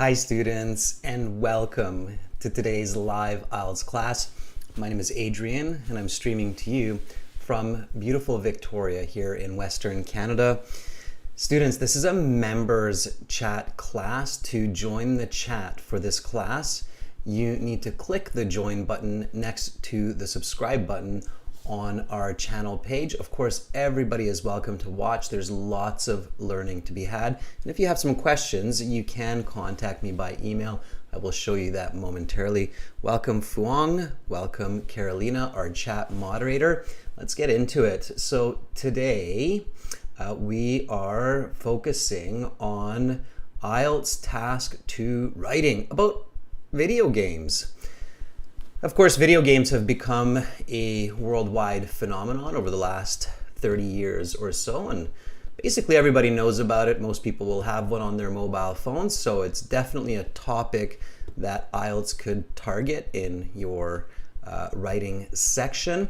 Hi students, and welcome to today's live IELTS class. My name is Adrian and I'm streaming to you from beautiful Victoria here in Western Canada. Students, this is a members chat class. To join the chat for this class, you need to click the join button next to the subscribe button on our channel page. Of course, everybody is welcome to watch. There's lots of learning to be had. And if you have some questions, you can contact me by email. I will show you that momentarily. Welcome Fuang, welcome Carolina, our chat moderator. Let's get into it. So today we are focusing on IELTS Task 2 writing about video games. Of course, video games have become a worldwide phenomenon over the last 30 years or so, and basically everybody knows about it. Most people will have one on their mobile phones, so it's definitely a topic that IELTS could target in your writing section.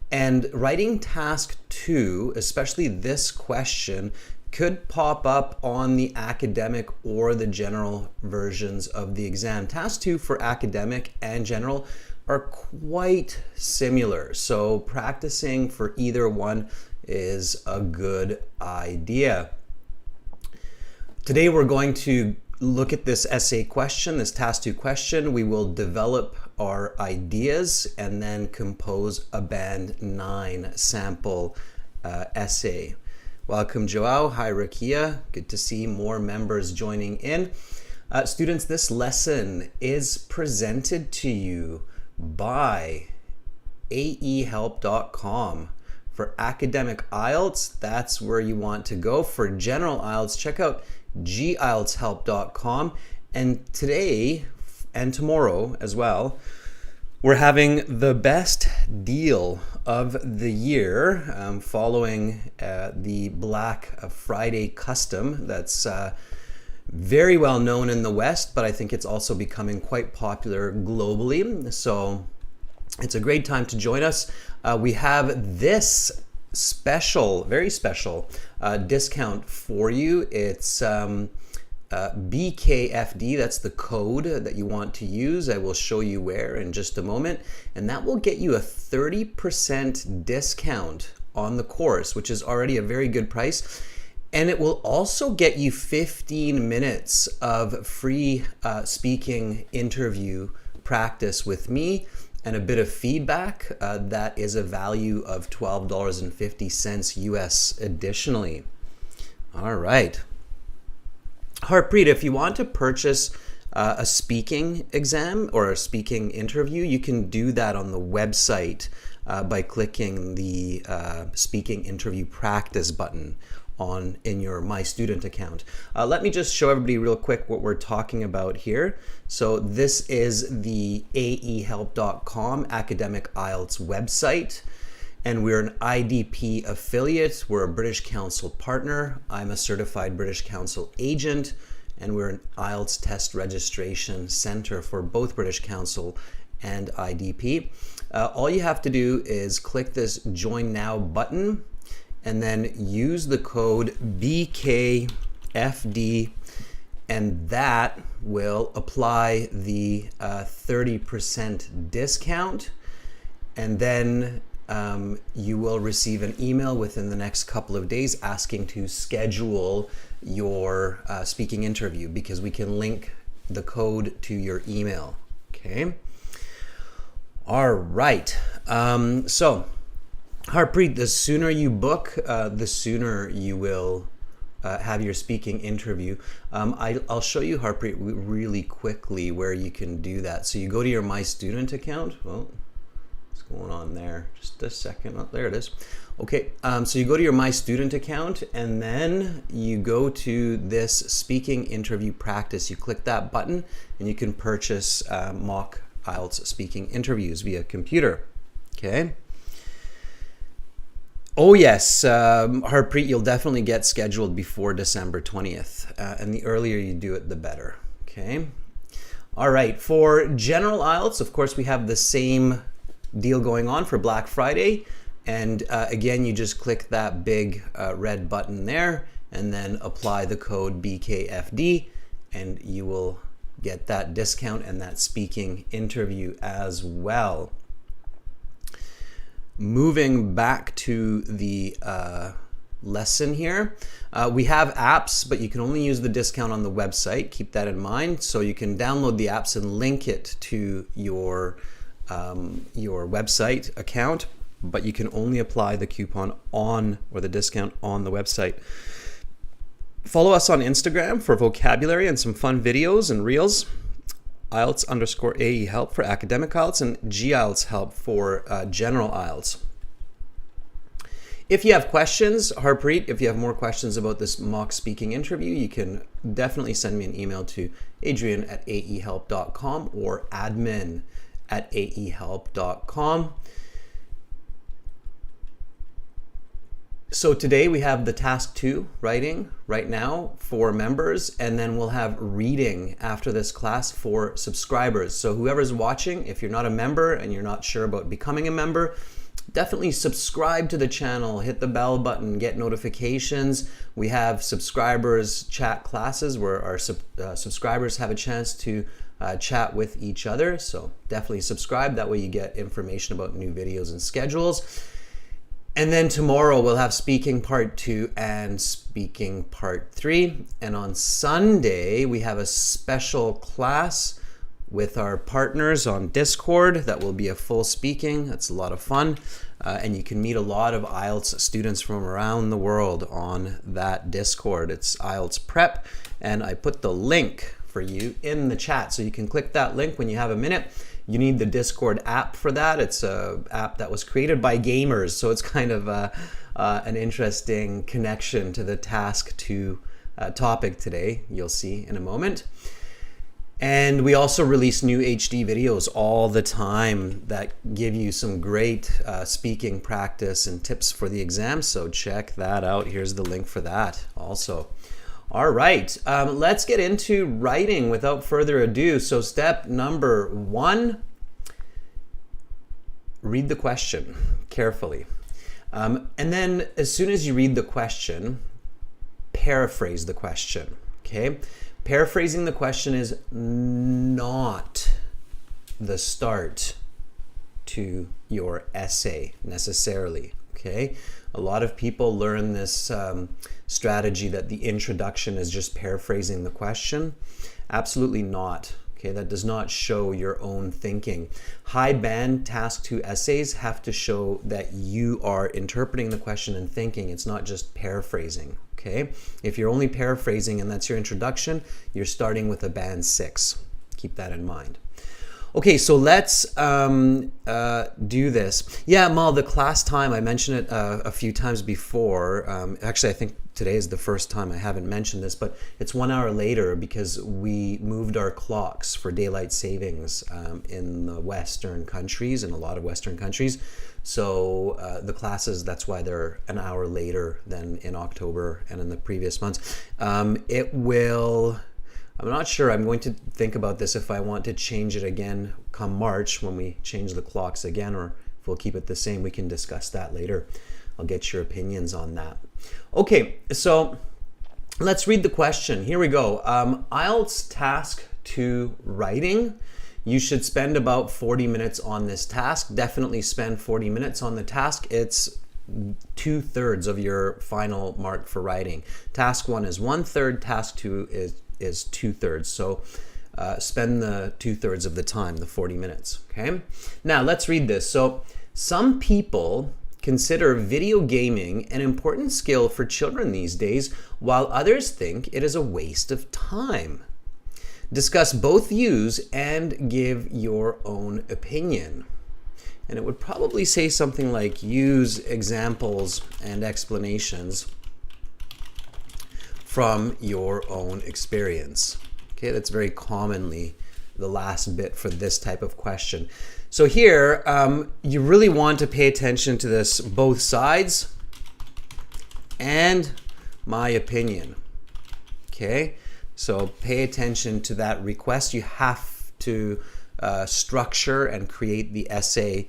And writing task 2, especially this question, could pop up on the academic or the general versions of the exam. Task 2 for academic and general are quite similar, so practicing for either one is a good idea. Today we're going to look at this essay question, this task 2 question. We will develop our ideas and then compose a band 9 sample essay. Welcome Joao, hi Rakia, good to see more members joining in. Students, this lesson is presented to you by AEhelp.com. For academic IELTS, that's where you want to go. For general IELTS, check out gieltshelp.com. And today and tomorrow as well, we're having the best deal of the year following the Black Friday custom that's very well known in the West, but I think it's also becoming quite popular globally. So it's a great time to join us. We have this special, very special discount for you. It's BKFD, that's the code that you want to use. I will show you where in just a moment. And that will get you a 30% discount on the course, which is already a very good price. And it will also get you 15 minutes of free speaking interview practice with me and a bit of feedback. That is a value of $12.50 US additionally. All right. Harpreet, if you want to purchase a speaking exam or a speaking interview, you can do that on the website by clicking the speaking interview practice button in your My Student account. Let me just show everybody real quick what we're talking about here. So this is the aehelp.com academic IELTS website, and we're an IDP affiliate. We're a British Council partner. I'm a certified British Council agent, and we're an IELTS test registration center for both British Council and IDP. All you have to do is click this Join Now button and then use the code BKFD, and that will apply the 30% discount, and then you will receive an email within the next couple of days asking to schedule your speaking interview, because we can link the code to your email. Okay. All right. So Harpreet, the sooner you book, the sooner you will have your speaking interview. I'll show you, Harpreet, really quickly where you can do that. So you go to your My Student account. Well, what's going on there? Just a second. Oh, there it is. Okay, so you go to your My Student account, and then you go to this speaking interview practice. You click that button, and you can purchase mock IELTS speaking interviews via computer. Okay. Oh yes, Harpreet, you'll definitely get scheduled before December 20th, and the earlier you do it, the better. Okay. All right, for general IELTS, of course, we have the same deal going on for Black Friday, and again, you just click that big red button there, and then apply the code BKFD, and you will get that discount and that speaking interview as well. Moving back to the lesson here, we have apps, but you can only use the discount on the website. Keep that in mind. So you can download the apps and link it to your website account, but you can only apply the coupon on, or the discount on, the website. Follow us on Instagram for vocabulary and some fun videos and reels. IELTS_AE help for academic IELTS, and GIELTS help for general IELTS. If you have questions, Harpreet, if you have more questions about this mock speaking interview, you can definitely send me an email to adrian@aehelp.com or admin@aehelp.com. So today we have the task 2 writing right now for members, and then we'll have reading after this class for subscribers. So whoever's watching, if you're not a member and you're not sure about becoming a member, definitely subscribe to the channel, hit the bell button, get notifications. We have subscribers chat classes where our subscribers have a chance to chat with each other. So definitely subscribe, that way you get information about new videos and schedules. And then tomorrow we'll have speaking part 2 and speaking part 3. And on Sunday we have a special class with our partners on Discord that will be a full speaking. That's a lot of fun. And you can meet a lot of IELTS students from around the world on that Discord. It's IELTS Prep, and I put the link for you in the chat. So you can click that link when you have a minute. You need the Discord app for that. It's an app that was created by gamers, so it's kind of an interesting connection to the task 2 topic today. You'll see in a moment. And we also release new HD videos all the time that give you some great speaking practice and tips for the exam, so check that out. Here's the link for that also. All right, let's get into writing without further ado. So step number 1, read the question carefully. And then as soon as you read the question, paraphrase the question, okay? Paraphrasing the question is not the start to your essay necessarily, okay? A lot of people learn this strategy that the introduction is just paraphrasing the question. Absolutely not. Okay, that does not show your own thinking. High band task 2 essays have to show that you are interpreting the question and thinking. It's not just paraphrasing. Okay, if you're only paraphrasing and that's your introduction, you're starting with a band 6. Keep that in mind. Okay, so let's do this. Yeah, Mal, the class time, I mentioned it a few times before. Actually, I think today is the first time I haven't mentioned this, but it's 1 hour later because we moved our clocks for daylight savings in the Western countries, in a lot of Western countries. So the classes, that's why they're an hour later than in October and in the previous months. It will... I'm not sure. I'm going to think about this if I want to change it again come March when we change the clocks again, or if we'll keep it the same. We can discuss that later. I'll get your opinions on that. Okay, so let's read the question. Here we go. IELTS task 2 writing. You should spend about 40 minutes on this task. Definitely spend 40 minutes on the task. It's 2/3 of your final mark for writing. Task 1 is 1/3. Task 2 is 2/3. So spend the 2/3 of the time, the 40 minutes. Okay. Now let's read this. So some people consider video gaming an important skill for children these days, while others think it is a waste of time. Discuss both views and give your own opinion. And it would probably say something like, use examples and explanations from your own experience. Okay, that's very commonly the last bit for this type of question. So here, you really want to pay attention to this, both sides and my opinion. Okay, so pay attention to that request. You have to structure and create the essay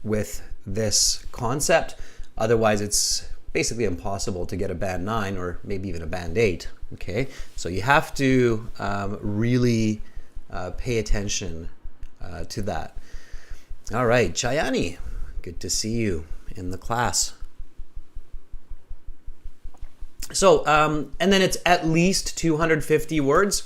with this concept. Otherwise, it's basically impossible to get a band 9 or maybe even a band 8. Okay, so you have to really pay attention to that. All right, Chayani, good to see you in the class. So, and then it's at least 250 words.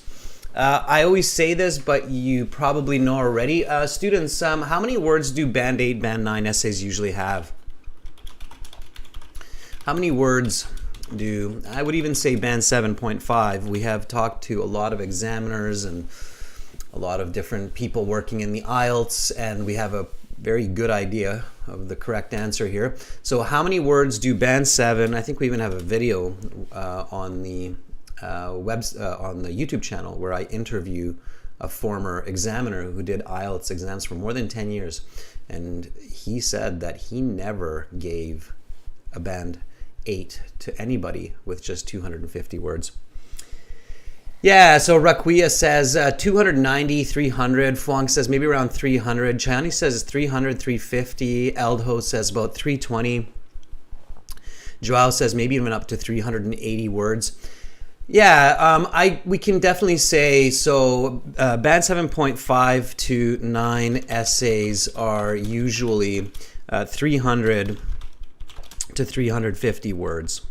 I always say this, but you probably know already. Students, how many words do Band 8, Band 9 essays usually have? How many words do, I would even say Band 7.5. We have talked to a lot of examiners and a lot of different people working in the IELTS, and we have a very good idea of the correct answer here. So how many words do Band 7, I think we even have a video on the on the YouTube channel where I interview a former examiner who did IELTS exams for more than 10 years. And he said that he never gave a Band 8 to anybody with just 250 words. Yeah, so Raquia says 290, 300. Fuang says maybe around 300. Chani says 300, 350. Eldho says about 320. Joao says maybe even up to 380 words. Yeah, we can definitely say, so Band 7.5 to 9 essays are usually 300 to 350 words.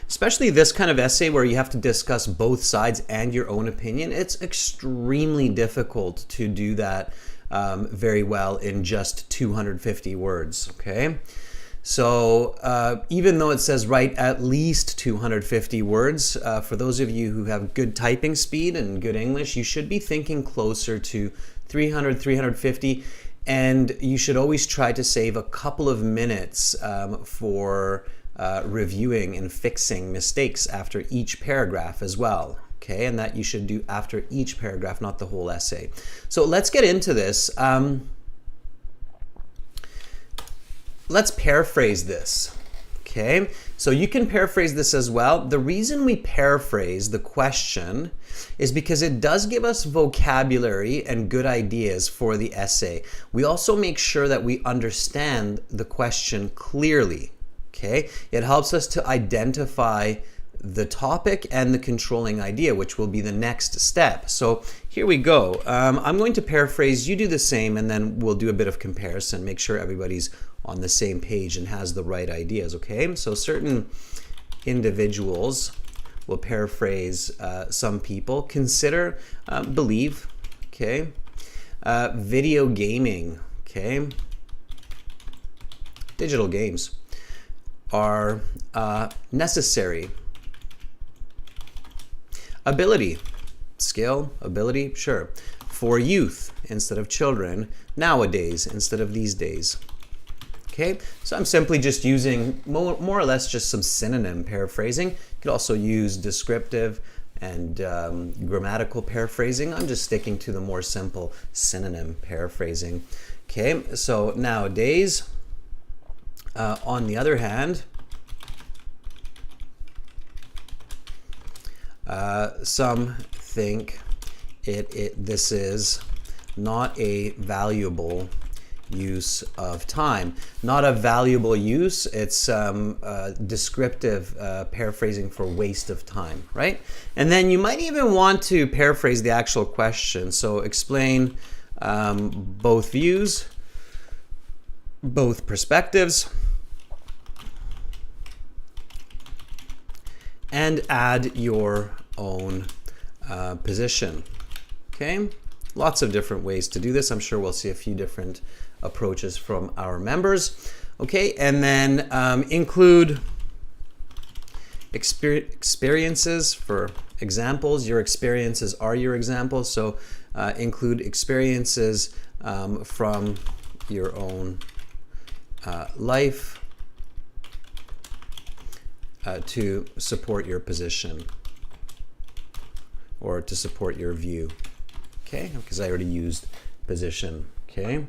Especially this kind of essay where you have to discuss both sides and your own opinion. It's extremely difficult to do that very well in just 250 words, okay? So even though it says write at least 250 words, for those of you who have good typing speed and good English, you should be thinking closer to 300, 350, and you should always try to save a couple of minutes for reviewing and fixing mistakes after each paragraph as well. Okay, and that you should do after each paragraph, not the whole essay. So let's get into this. Let's paraphrase this. Okay, so you can paraphrase this as well. The reason we paraphrase the question is because it does give us vocabulary and good ideas for the essay. We also make sure that we understand the question clearly. Okay, it helps us to identify the topic and the controlling idea, which will be the next step. So here we go. I'm going to paraphrase, you do the same, and then we'll do a bit of comparison, make sure everybody's on the same page and has the right ideas, okay? So certain individuals will paraphrase some people. Consider, believe, okay? Video gaming, okay? Digital games are necessary. Ability, skill, ability, sure. For youth instead of children, nowadays instead of these days. Okay, so I'm simply just using more or less just some synonym paraphrasing. You could also use descriptive and grammatical paraphrasing. I'm just sticking to the more simple synonym paraphrasing. Okay, so nowadays, on the other hand, some think this is not a valuable use of time. Not a valuable use, it's descriptive paraphrasing for waste of time, right? And then you might even want to paraphrase the actual question. So explain both views, both perspectives, and add your own position, okay? Lots of different ways to do this. I'm sure we'll see a few different approaches from our members, okay? And then include experiences for examples. Your experiences are your examples, so include experiences from your own life to support your position or to support your view. Okay, because I already used position, okay?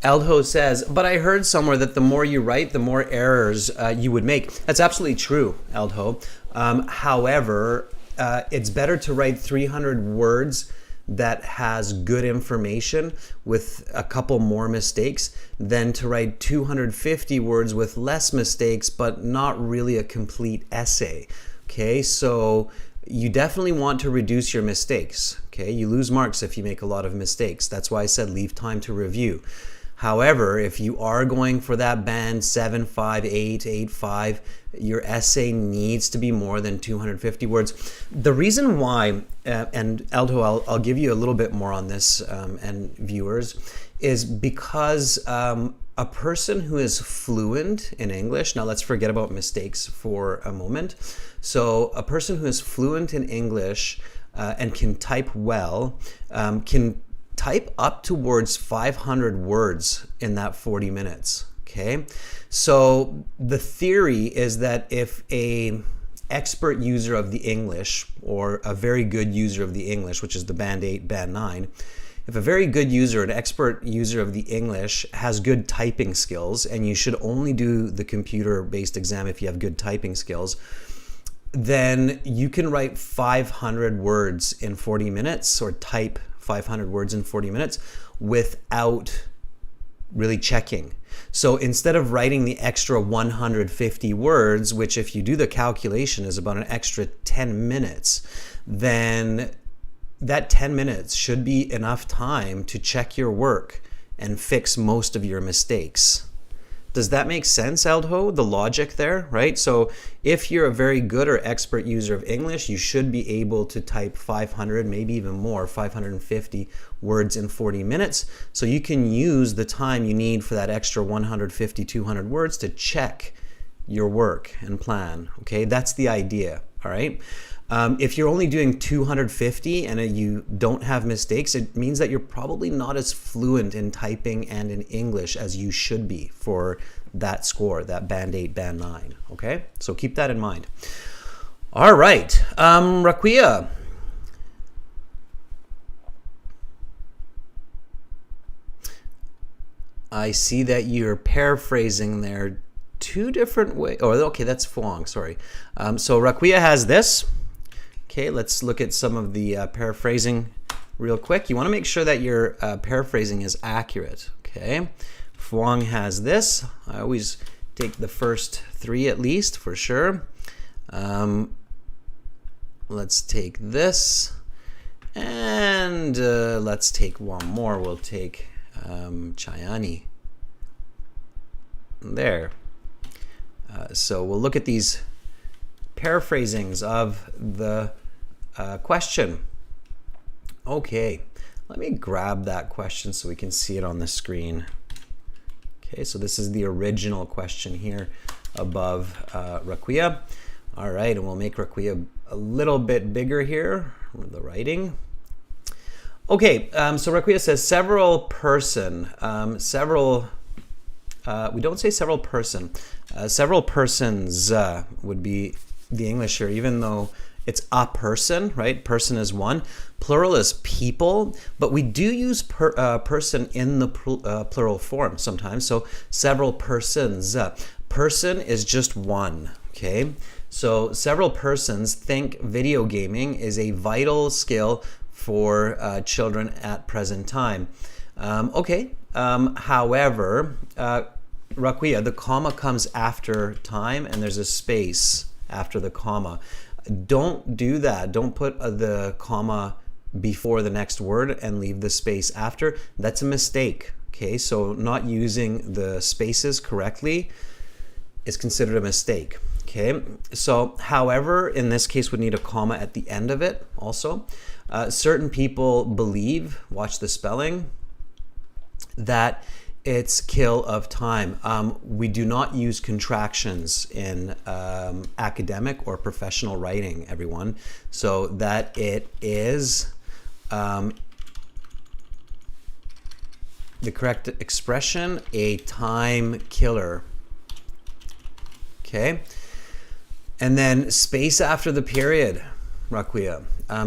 Eldho says, but I heard somewhere that the more you write, the more errors you would make. That's absolutely true, Eldho. However, it's better to write 300 words that has good information with a couple more mistakes than to write 250 words with less mistakes but not really a complete essay. Okay, so you definitely want to reduce your mistakes. Okay, you lose marks if you make a lot of mistakes. That's why I said leave time to review. However, if you are going for that band 7.5, 8, 8.5, your essay needs to be more than 250 words. The reason why, and Aldo, I'll give you a little bit more on this, and viewers, is because a person who is fluent in English, now let's forget about mistakes for a moment. So a person who is fluent in English and can type well can type up towards 500 words in that 40 minutes, okay? So the theory is that if a expert user of the English, or a very good user of the English, which is the band 8, band 9, if a very good user, an expert user of the English has good typing skills, and you should only do the computer-based exam if you have good typing skills, then you can write 500 words in 40 minutes, or type 500 words in 40 minutes without really checking. So instead of writing the extra 150 words, which if you do the calculation is about an extra 10 minutes, then that 10 minutes should be enough time to check your work and fix most of your mistakes. Does that make sense, Aldo? The logic there, right? So if you're a very good or expert user of English, you should be able to type 500, maybe even more, 550 words in 40 minutes. So you can use the time you need for that extra 150, 200 words to check your work and plan, okay? That's the idea, all right? If you're only doing 250 and you don't have mistakes, it means that you're probably not as fluent in typing and in English as you should be for that score, that band 8, band 9, okay? So keep that in mind. All right, Raquia. I see that you're paraphrasing there two different ways. Oh, okay, that's Fuang, sorry. So Raquia has this. Okay, let's look at some of the paraphrasing real quick. You want to make sure that your paraphrasing is accurate, okay? Fuang has this. I always take the first three at least, for sure. Let's take this. And let's take one more. We'll take Chayani. There. So we'll look at these paraphrasings of the question. Okay, let me grab that question so we can see it on the screen. Okay, so this is the original question here above Raquia. All right, and we'll make Raquia a little bit bigger here with the writing. Okay, so Raquia says several person, we don't say several person, several persons would be the English here, even though it's a person, right? Person is one. Plural is people, but we do use person in the plural form sometimes. So several persons. Person is just one, okay? So several persons. Think video gaming is a vital skill for children at present time. Okay, however, Raquia, the comma comes after time and there's a space after the comma. Don't do that. Don't put the comma before the next word and leave the space after. That's a mistake, okay? So not using the spaces correctly is considered a mistake, okay? So, however, in this case, would need a comma at the end of it also. Certain people believe, watch the spelling, that it's kill of time. We do not use contractions in academic or professional writing, everyone. So that it is the correct expression, a time killer. Okay. And then space after the period, Raquia.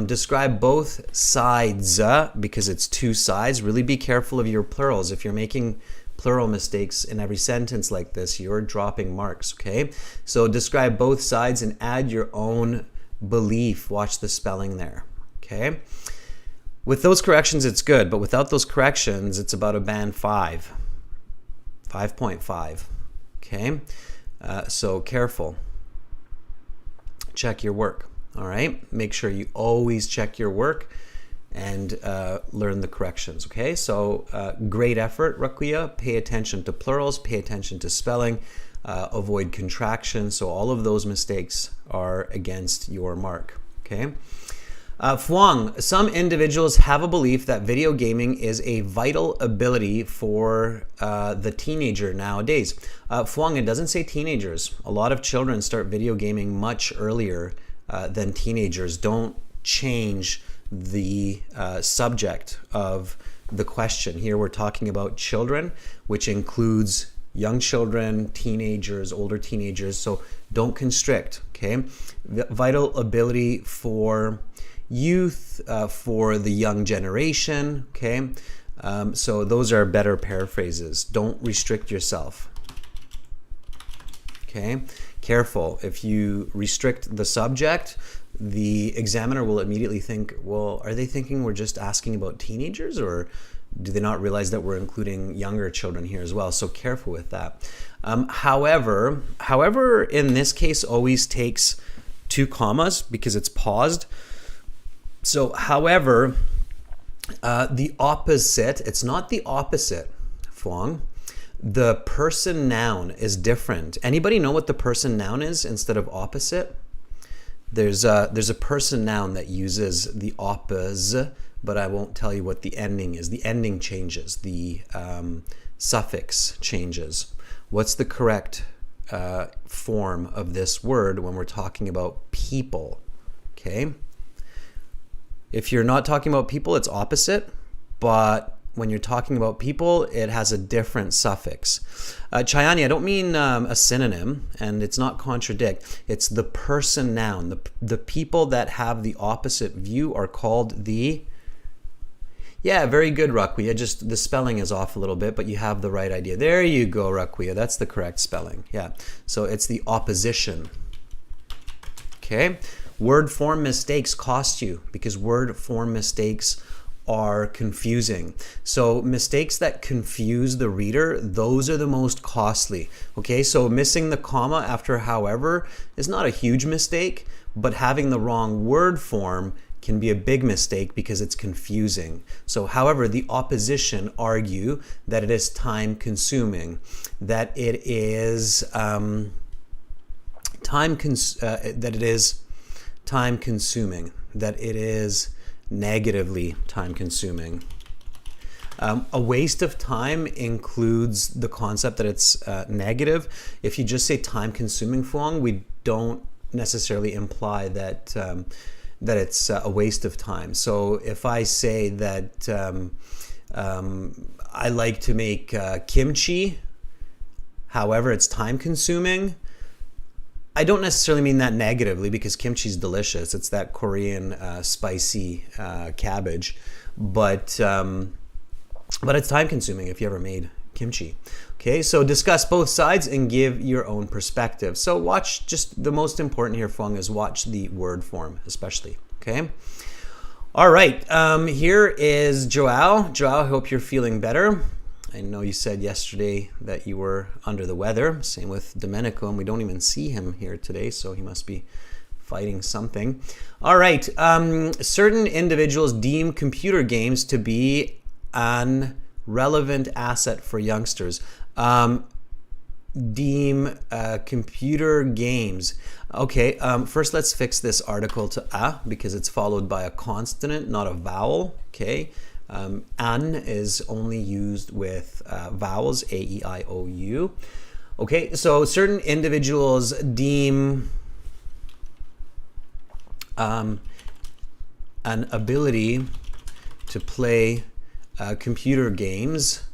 Describe both sides because it's two sides. Really be careful of your plurals. If you're making plural mistakes in every sentence like this, you're dropping marks, okay? So describe both sides and add your own belief. Watch the spelling there, okay? With those corrections, it's good, but without those corrections, it's about a band 5, 5.5, okay? So careful. Check your work. All right, make sure you always check your work and learn the corrections. Okay, so great effort, Rakuya. Pay attention to plurals, pay attention to spelling, avoid contraction. So all of those mistakes are against your mark. Okay. Fuang, some individuals have a belief that video gaming is a vital ability for the teenager nowadays. Fuang, it doesn't say teenagers. A lot of children start video gaming much earlier than teenagers. Don't change the subject of the question. Here we're talking about children, which includes young children, teenagers, older teenagers. So don't constrict, okay? Vital ability for youth, for the young generation, okay? So those are better paraphrases. Don't restrict yourself, okay? Careful. If you restrict the subject, the examiner will immediately think, well, are they thinking we're just asking about teenagers, or do they not realize that we're including younger children here as well? So careful with that. However, in this case always takes 2 commas because it's paused. So, however, the opposite, it's not the opposite, Fuang. The person noun is different. Anybody know what the person noun is instead of opposite? There's a person noun that uses the opposite, but I won't tell you what the ending is. The ending changes. The suffix changes. What's the correct form of this word when we're talking about people? Okay. If you're not talking about people, it's opposite. But when you're talking about people, it has a different suffix. Chayani, I don't mean a synonym, and it's not contradict. It's the person noun. The people that have the opposite view are called the... Yeah, very good, Rakuya. Just the spelling is off a little bit, but you have the right idea. There you go, Rakuya. That's the correct spelling. Yeah. So it's the opposition. Okay. Word form mistakes cost you because word form mistakes are confusing. So mistakes that confuse the reader, those are the most costly. Okay, so missing the comma after however is not a huge mistake, but having the wrong word form can be a big mistake because it's confusing. So however, the opposition argue that it is time consuming, that it is time consuming, that it is negatively time consuming. A waste of time includes the concept that it's negative. If you just say time consuming, Fuang, we don't necessarily imply that that it's a waste of time. So if I say that I like to make kimchi, however, it's time consuming, I don't necessarily mean that negatively because kimchi is delicious. It's that Korean spicy cabbage, but it's time consuming if you ever made kimchi. Okay, so discuss both sides and give your own perspective. So watch, just the most important here, Fung, is watch the word form especially. Okay. All right, here is Joao. Joao, I hope you're feeling better. I know you said yesterday that you were under the weather. Same with Domenico, and we don't even see him here today, so he must be fighting something. All right. Certain individuals deem computer games to be an relevant asset for youngsters. Deem computer games. Okay, first let's fix this article to a because it's followed by a consonant, not a vowel. Okay. An is only used with vowels, A, E, I, O, U. Okay, so certain individuals deem an ability to play computer games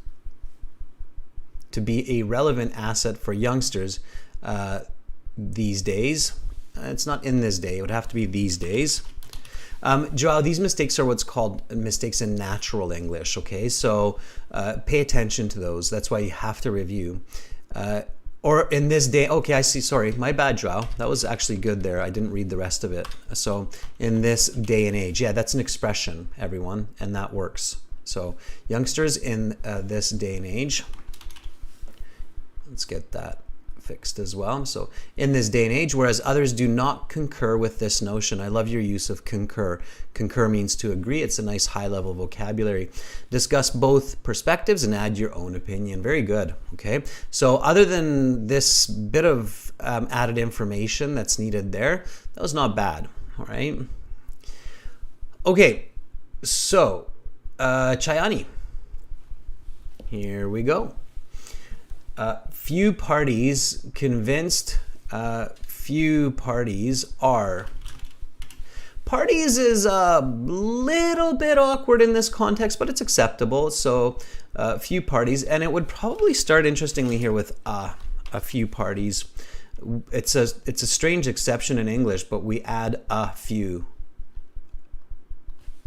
to be a relevant asset for youngsters these days. It's not in this day, it would have to be these days. Joao, these mistakes are what's called mistakes in natural English, okay? So pay attention to those. That's why you have to review. Or in this day, okay, I see, sorry, my bad, Joao. That was actually good there. I didn't read the rest of it. So in this day and age, yeah, that's an expression, everyone, and that works. So youngsters in this day and age, let's get that fixed as well. So in this day and age, whereas others do not concur with this notion. I love your use of concur. Concur means to agree. It's a nice high-level vocabulary. Discuss both perspectives and add your own opinion. Very good. Okay. So other than this bit of added information that's needed there, that was not bad. All right. Okay. So Chayani. Here we go. Few parties convinced. Few parties are. Parties is a little bit awkward in this context, but it's acceptable. So few parties, and it would probably start interestingly here with a few parties. It's a strange exception in English, but we add a few.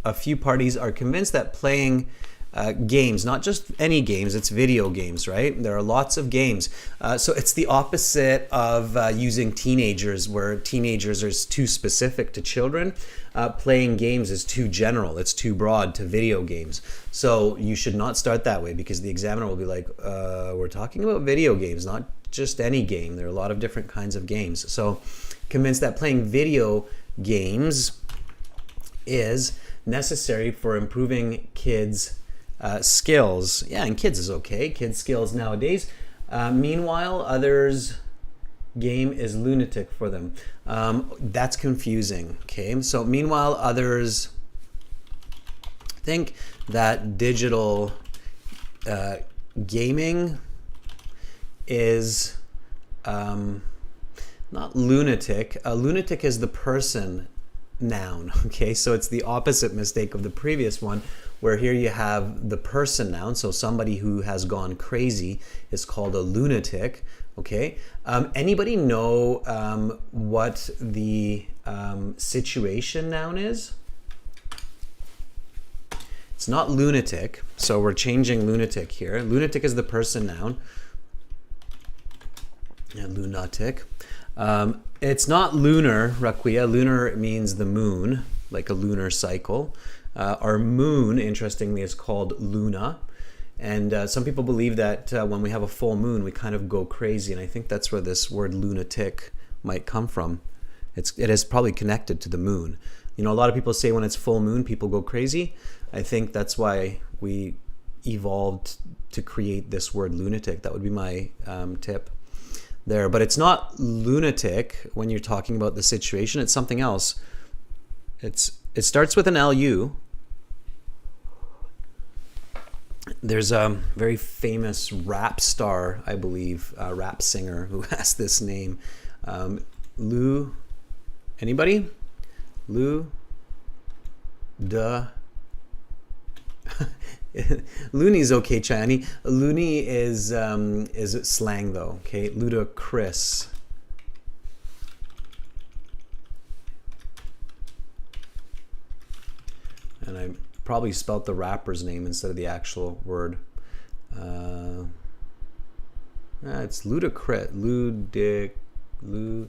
A few parties are convinced that playing games, not just any games, it's video games, right? There are lots of games. So it's the opposite of using teenagers, where teenagers are too specific to children. Playing games is too general, it's too broad to video games. So you should not start that way, because the examiner will be like, we're talking about video games, not just any game. There are a lot of different kinds of games. So convinced that playing video games is necessary for improving kids' skills. Yeah, and kids is okay. Kids' skills nowadays. Meanwhile, others' game is lunatic for them. That's confusing. Okay, so meanwhile, others think that digital gaming is not lunatic. Lunatic is the person noun. Okay, so it's the opposite mistake of the previous one, where here you have the person noun. So somebody who has gone crazy is called a lunatic. Okay, anybody know what the situation noun is? It's not lunatic, so we're changing lunatic here. Lunatic is the person noun. And lunatic. It's not lunar, Raquia. Lunar means the moon, like a lunar cycle. Our moon, interestingly, is called Luna. And some people believe that when we have a full moon, we kind of go crazy. And I think that's where this word lunatic might come from. It is probably connected to the moon. You know, a lot of people say when it's full moon, people go crazy. I think that's why we evolved to create this word lunatic. That would be my tip there. But it's not lunatic when you're talking about the situation. It's something else. It starts with an LU. There's a very famous rap star, I believe, rap singer who has this name. Lou, anybody? Lou, duh. Loony's okay, Chani. Loony is slang though. Okay, ludicrous. And I probably spelt the rapper's name instead of the actual word. It's ludicrous. Ludicrous.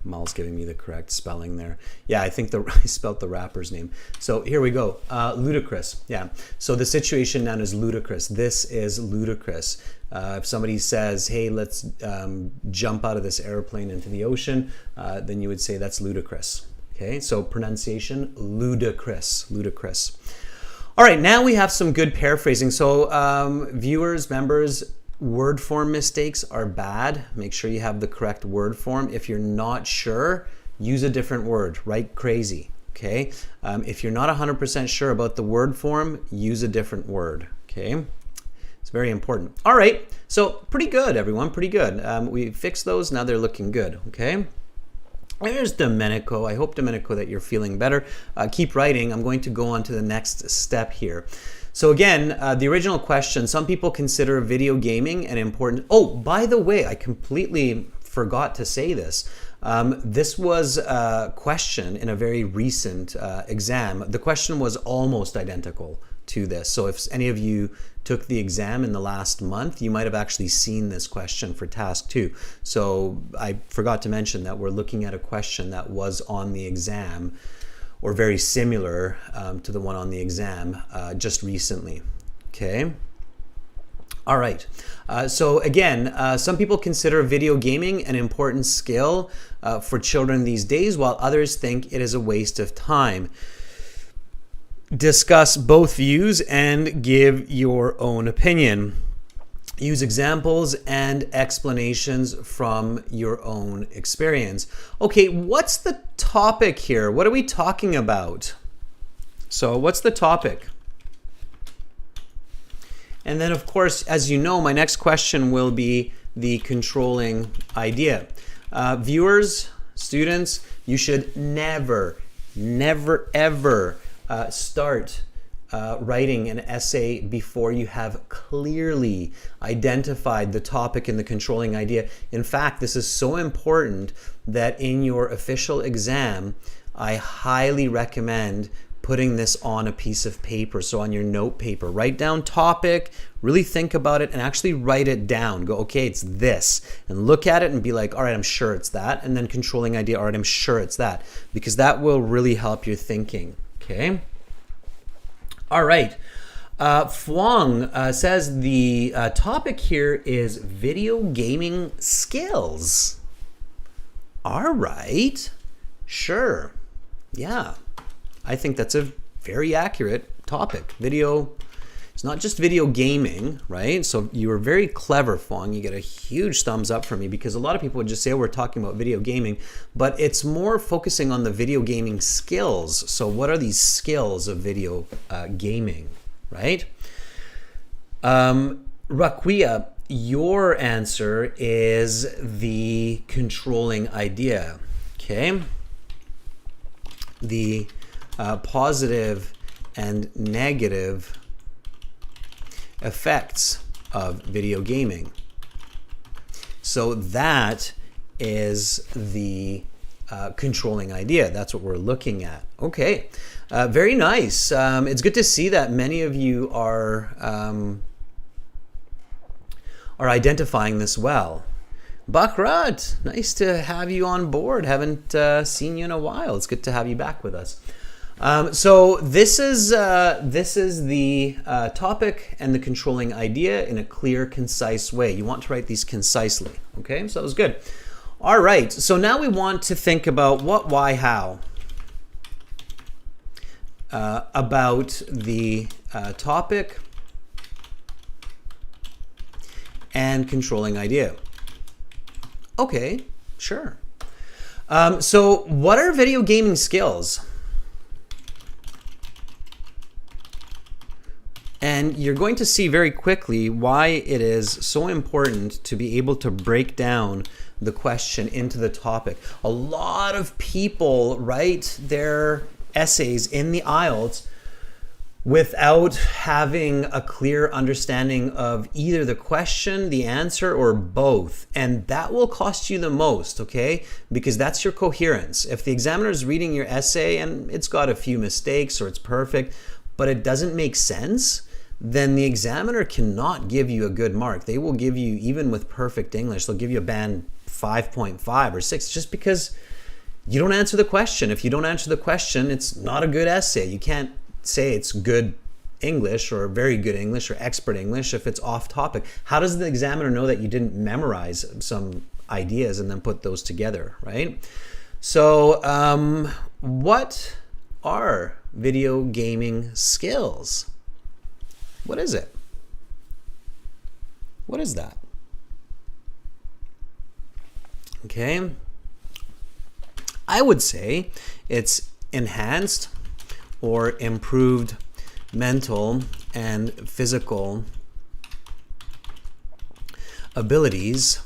Mal's giving me the correct spelling there. Yeah, I think I spelt the rapper's name. So here we go. Ludicrous. Yeah. So the situation noun is ludicrous. This is ludicrous. If somebody says, hey, let's jump out of this airplane into the ocean, then you would say that's ludicrous. Okay, so pronunciation, ludicrous. Ludicrous. All right, now we have some good paraphrasing. So viewers, members, word form mistakes are bad. Make sure you have the correct word form. If you're not sure, use a different word. Write crazy, okay? If you're not 100% sure about the word form, use a different word, okay? It's very important. All right, so pretty good, everyone, pretty good. We fixed those, now they're looking good, okay? There's Domenico. I hope, Domenico, that you're feeling better. Keep writing. I'm going to go on to the next step here. So again, the original question, some people consider video gaming an important... Oh, by the way, I completely forgot to say this. This was a question in a very recent exam. The question was almost identical to this. So if any of you took the exam in the last month, you might have actually seen this question for task 2. So I forgot to mention that we're looking at a question that was on the exam, or very similar to the one on the exam just recently. Okay. All right. So again, some people consider video gaming an important skill for children these days, while others think it is a waste of time. Discuss both views and give your own opinion. Use examples and explanations from your own experience. Okay, what's the topic here? What are we talking about? So what's the topic? And then, of course, as you know, my next question will be the controlling idea. Viewers, students, you should never, ever start writing an essay before you have clearly identified the topic and the controlling idea. In fact, this is so important that in your official exam, I highly recommend putting this on a piece of paper, so on your note paper. Write down topic, really think about it, and actually write it down. Go, okay, it's this. And look at it and be like, all right, I'm sure it's that. And then controlling idea, all right, I'm sure it's that. Because that will really help your thinking, okay? All right. Fuang says the topic here is video gaming skills. All right, sure, yeah. I think that's a very accurate topic. It's not just video gaming, right? So you were very clever, Fong. You get a huge thumbs up from me, because a lot of people would just say, oh, we're talking about video gaming, but it's more focusing on the video gaming skills. So what are these skills of video gaming, right? Raquia, your answer is the controlling idea, okay? The positive and negative effects of video gaming. So that is the controlling idea. That's what we're looking at. Okay, very nice. It's good to see that many of you are identifying this well. Bakrat, nice to have you on board. Haven't seen you in a while. It's good to have you back with us. So this is the topic and the controlling idea in a clear, concise way. You want to write these concisely, okay? So that was good. All right, so now we want to think about what, why, how. About the topic and controlling idea. Okay, sure. So what are video gaming skills? And you're going to see very quickly why it is so important to be able to break down the question into the topic. A lot of people write their essays in the IELTS without having a clear understanding of either the question, the answer, or both. And that will cost you the most, okay? Because that's your coherence. If the examiner is reading your essay and it's got a few mistakes or it's perfect, but it doesn't make sense, then the examiner cannot give you a good mark. They will give you, even with perfect English, they'll give you a band 5.5 or 6 just because you don't answer the question. If you don't answer the question, it's not a good essay. You can't say it's good English or very good English or expert English if it's off topic. How does the examiner know that you didn't memorize some ideas and then put those together, right? So what are video gaming skills? What is it? What is that? Okay. I would say it's enhanced or improved mental and physical abilities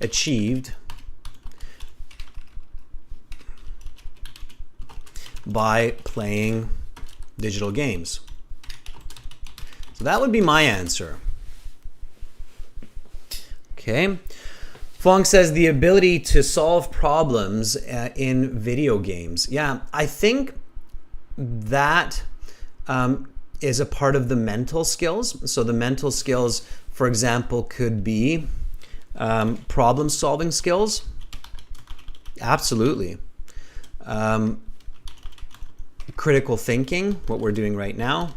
achieved by playing digital games. So that would be my answer. Okay. Fong says the ability to solve problems in video games. Yeah, I think that is a part of the mental skills. So the mental skills, for example, could be problem solving skills. Absolutely. Critical thinking, what we're doing right now.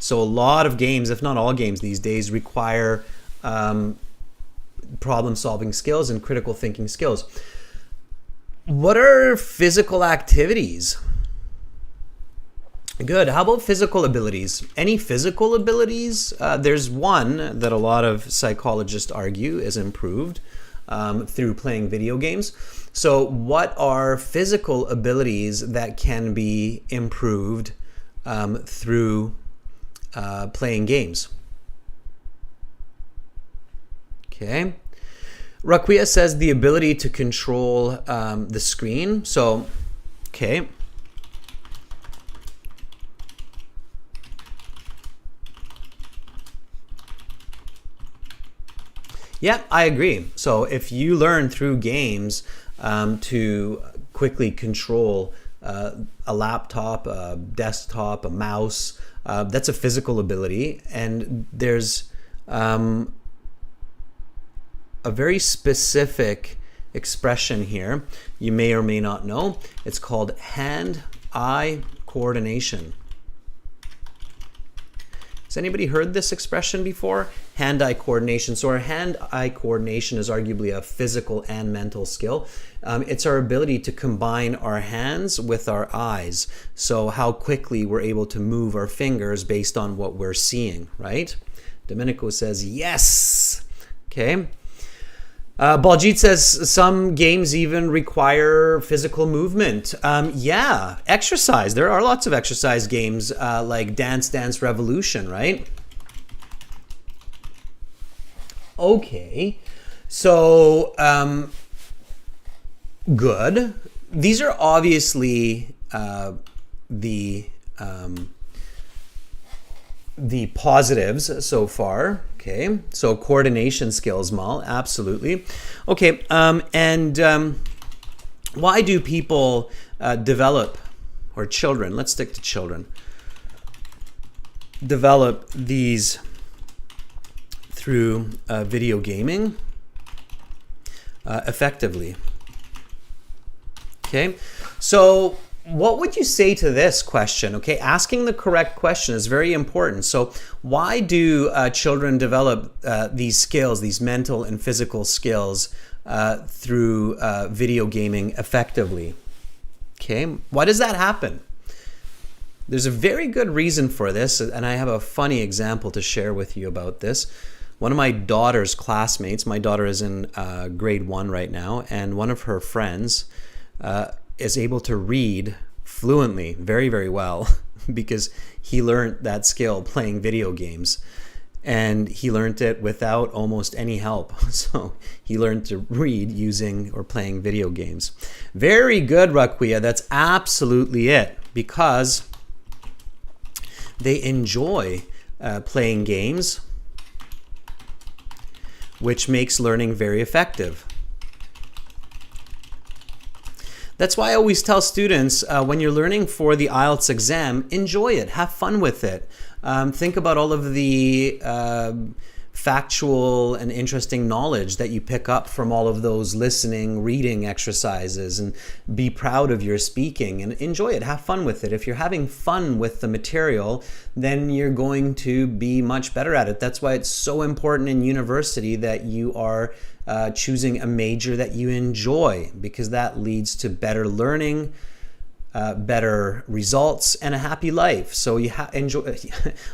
So a lot of games, if not all games these days, require problem-solving skills and critical thinking skills. What are physical activities? Good. How about physical abilities? Any physical abilities? There's one that a lot of psychologists argue is improved through playing video games. So what are physical abilities that can be improved through playing games? Okay. Raquia says the ability to control the screen. So, okay. Yeah, I agree. So if you learn through games to quickly control a laptop, a desktop, a mouse, that's a physical ability. And there's a very specific expression here you may or may not know. It's called hand-eye coordination. Has anybody heard this expression before? Hand-eye coordination. So our hand-eye coordination is arguably a physical and mental skill. It's our ability to combine our hands with our eyes. So how quickly we're able to move our fingers based on what we're seeing, right? Domenico says yes. Okay. Baljit says some games even require physical movement. Yeah, exercise. There are lots of exercise games like Dance Dance Revolution, right? Okay, so good. These are obviously the positives so far. Okay, so coordination skills, Mal, absolutely. Okay, why do people develop, or children, let's stick to children, develop these through video gaming effectively? Okay, so what would you say to this question? Okay, asking the correct question is very important. So why do children develop these skills, these mental and physical skills through video gaming effectively? Okay, why does that happen? There's a very good reason for this, and I have a funny example to share with you about this. One of my daughter's classmates, my daughter is in grade 1 right now, and one of her friends is able to read fluently, very, very well, because he learned that skill playing video games. And he learned it without almost any help. So he learned to read using or playing video games. Very good, Raquia. That's absolutely it, because they enjoy playing games, which makes learning very effective. That's why I always tell students, when you're learning for the IELTS exam, enjoy it, have fun with it. Think about all of the factual and interesting knowledge that you pick up from all of those listening, reading exercises, and be proud of your speaking and enjoy it, have fun with it. If you're having fun with the material, then you're going to be much better at it. That's why it's so important in university that you are choosing a major that you enjoy, because that leads to better learning, better results, and a happy life. So you enjoy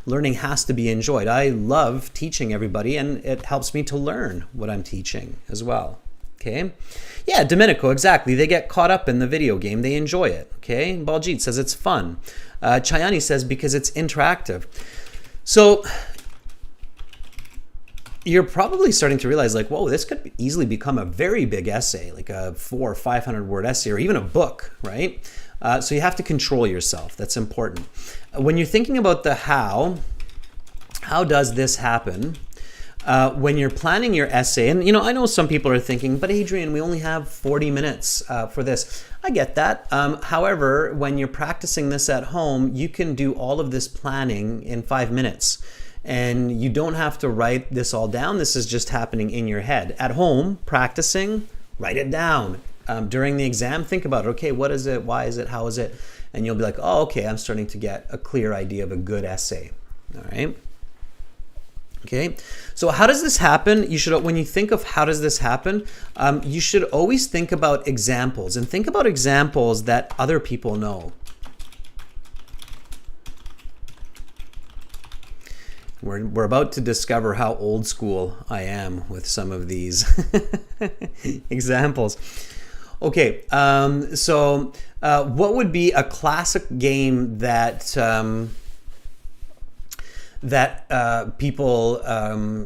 learning has to be enjoyed. I love teaching everybody, and it helps me to learn what I'm teaching as well. Okay, yeah, Domenico, exactly. They get caught up in the video game. They enjoy it. Okay, Baljit says it's fun. Chayani says because it's interactive. So you're probably starting to realize, like, whoa, this could easily become a very big essay, like a 400 or 500 word essay, or even a book, right? So you have to control yourself. That's important. When you're thinking about the how does this happen? When you're planning your essay, and I know some people are thinking, but Adrian, we only have 40 minutes for this. I get that. However, when you're practicing this at home, you can do all of this planning in 5 minutes. And you don't have to write this all down. This is just happening in your head. At home, practicing, write it down. During the exam, think about it. Okay, what is it? Why is it? How is it? And you'll be like, oh, okay, I'm starting to get a clear idea of a good essay. All right. Okay, so how does this happen? You should, when you think of how does this happen, you should always think about examples, and think about examples that other people know. We're about to discover how old school I am with some of these examples. Okay, so what would be a classic game that people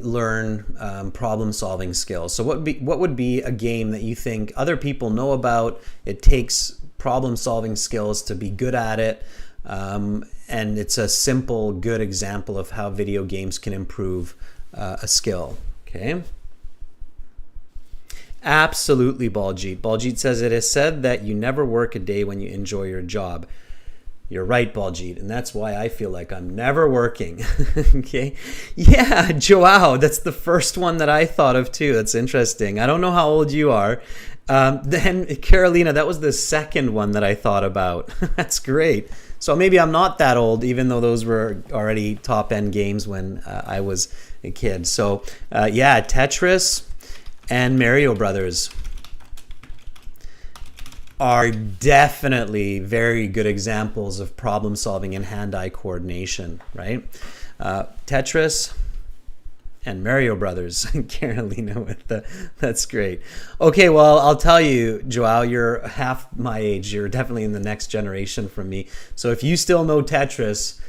learn problem-solving skills? So what would be a game that you think other people know about? It takes problem-solving skills to be good at it. And it's a simple, good example of how video games can improve a skill. Okay. Absolutely, Baljit. Baljit says, it is said that you never work a day when you enjoy your job. You're right, Baljit, and that's why I feel like I'm never working. Okay. Yeah, Joao, that's the first one that I thought of too. That's interesting. I don't know how old you are. Then Carolina, that was the second one that I thought about. That's great. So maybe I'm not that old, even though those were already top-end games when I was a kid. So yeah, Tetris and Mario Brothers are definitely very good examples of problem solving and hand-eye coordination, right? Tetris and Mario Brothers. Carolina with that's great. Okay, well, I'll tell you, Joao, you're half my age. You're definitely in the next generation from me. So if you still know Tetris,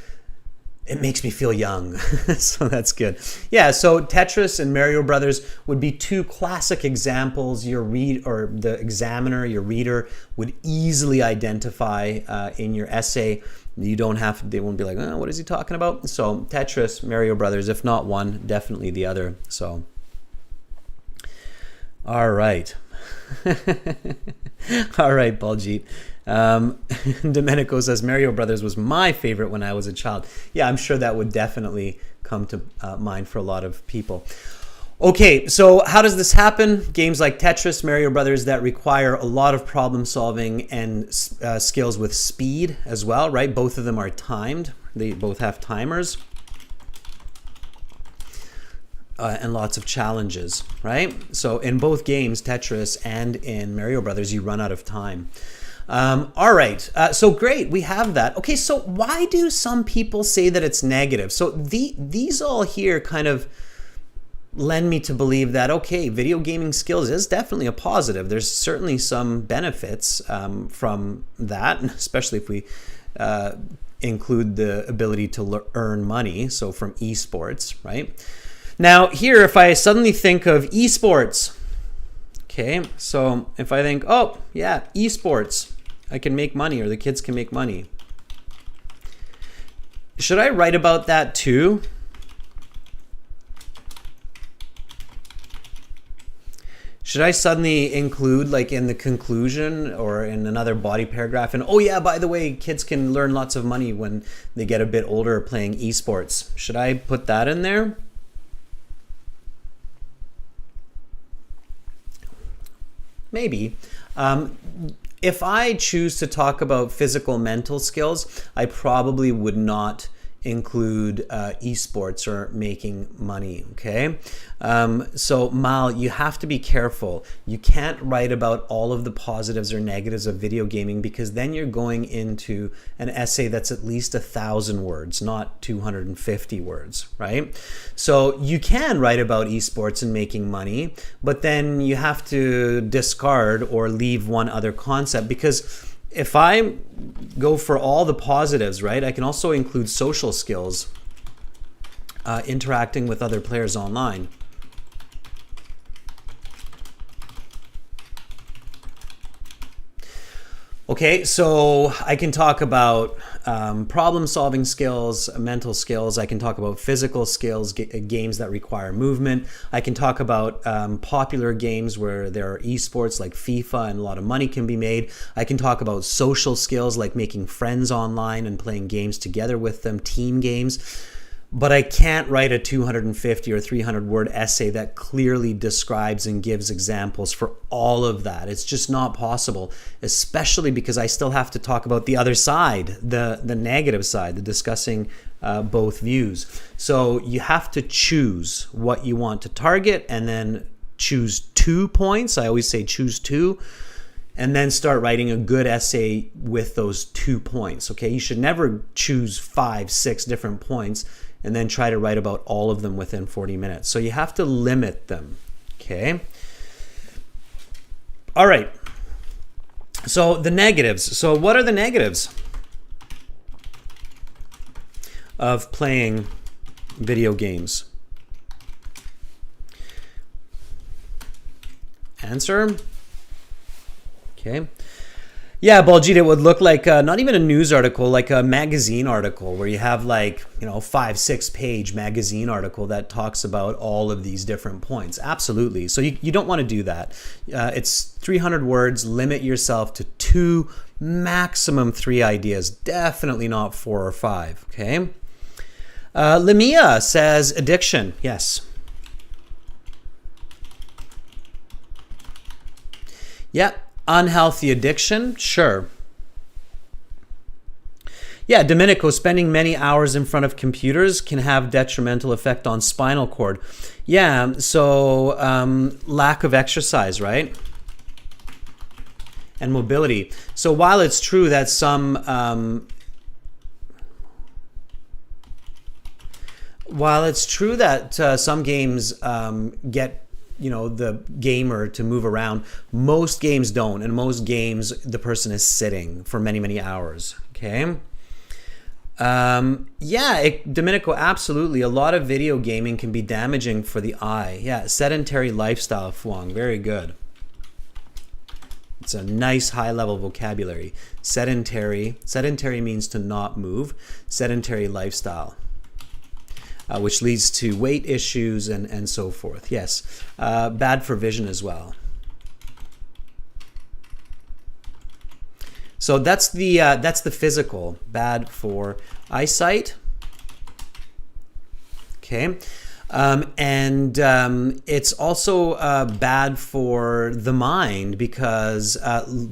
it makes me feel young. So that's good. Yeah, so Tetris and Mario Brothers would be two classic examples the examiner, your reader, would easily identify in your essay. They won't be like, oh, what is he talking about? So Tetris, Mario Brothers, if not one, definitely the other. So, all right. All right, Baljit. Domenico says, Mario Brothers was my favorite when I was a child. Yeah, I'm sure that would definitely come to mind for a lot of people. Okay, so how does this happen? Games like Tetris, Mario Brothers that require a lot of problem solving and skills with speed as well, right? Both of them are timed. They both have timers. And lots of challenges, right? So in both games, Tetris and in Mario Brothers, you run out of time. All right, so great, we have that. Okay, so why do some people say that it's negative? So these all here kind of lend me to believe that, okay, video gaming skills is definitely a positive. There's certainly some benefits from that, especially if we include the ability to earn money, so from esports, right? Now here, if I suddenly think of esports, okay, so if I think, oh yeah, esports, I can make money, or the kids can make money. Should I write about that too? Should I suddenly include, like in the conclusion or in another body paragraph, and oh yeah, by the way, kids can learn lots of money when they get a bit older playing esports? Should I put that in there? Maybe. If I choose to talk about physical mental skills, I probably would not include esports or making money, okay? So Mal, you have to be careful. You can't write about all of the positives or negatives of video gaming, because then you're going into an essay that's at least 1,000 words, not 250 words, right? So you can write about esports and making money, but then you have to discard or leave one other concept, because if I go for all the positives, right, I can also include social skills, interacting with other players online. Okay, so I can talk about problem-solving skills, mental skills. I can talk about physical skills, games that require movement. I can talk about popular games where there are esports like FIFA and a lot of money can be made. I can talk about social skills like making friends online and playing games together with them, team games. but I can't write a 250 or 300 word essay that clearly describes and gives examples for all of that. It's just not possible, especially because I still have to talk about the other side, the negative side, the discussing both views. So you have to choose what you want to target and then choose 2 points. I always say choose 2. And then start writing a good essay with those 2 points. Okay, you should never choose 5, 6 different points and then try to write about all of them within 40 minutes. So you have to limit them. Okay. All right. So the negatives. So what are the negatives of playing video games? Answer. Okay. Yeah, Baljeet, it would look like not even a news article, like a magazine article where you have like, 5-6 page magazine article that talks about all of these different points. Absolutely. So you don't want to do that. It's 300 words. Limit yourself to 2, maximum 3 ideas. Definitely not 4 or 5. Okay. Lamia says addiction. Yes. Yep. Unhealthy addiction, sure. Yeah, Domenico, spending many hours in front of computers can have detrimental effect on spinal cord. Yeah, so lack of exercise, right? And mobility. So while it's true that some games get the gamer to move around, most games don't, and most games the person is sitting for many hours. Okay. Domenico, absolutely, a lot of video gaming can be damaging for the eye. Yeah, sedentary lifestyle, Fuang, very good. It's a nice high level vocabulary. Sedentary means to not move. Sedentary lifestyle, which leads to weight issues and so forth. Yes, bad for vision as well. So that's the physical, bad for eyesight. Okay, and it's also bad for the mind because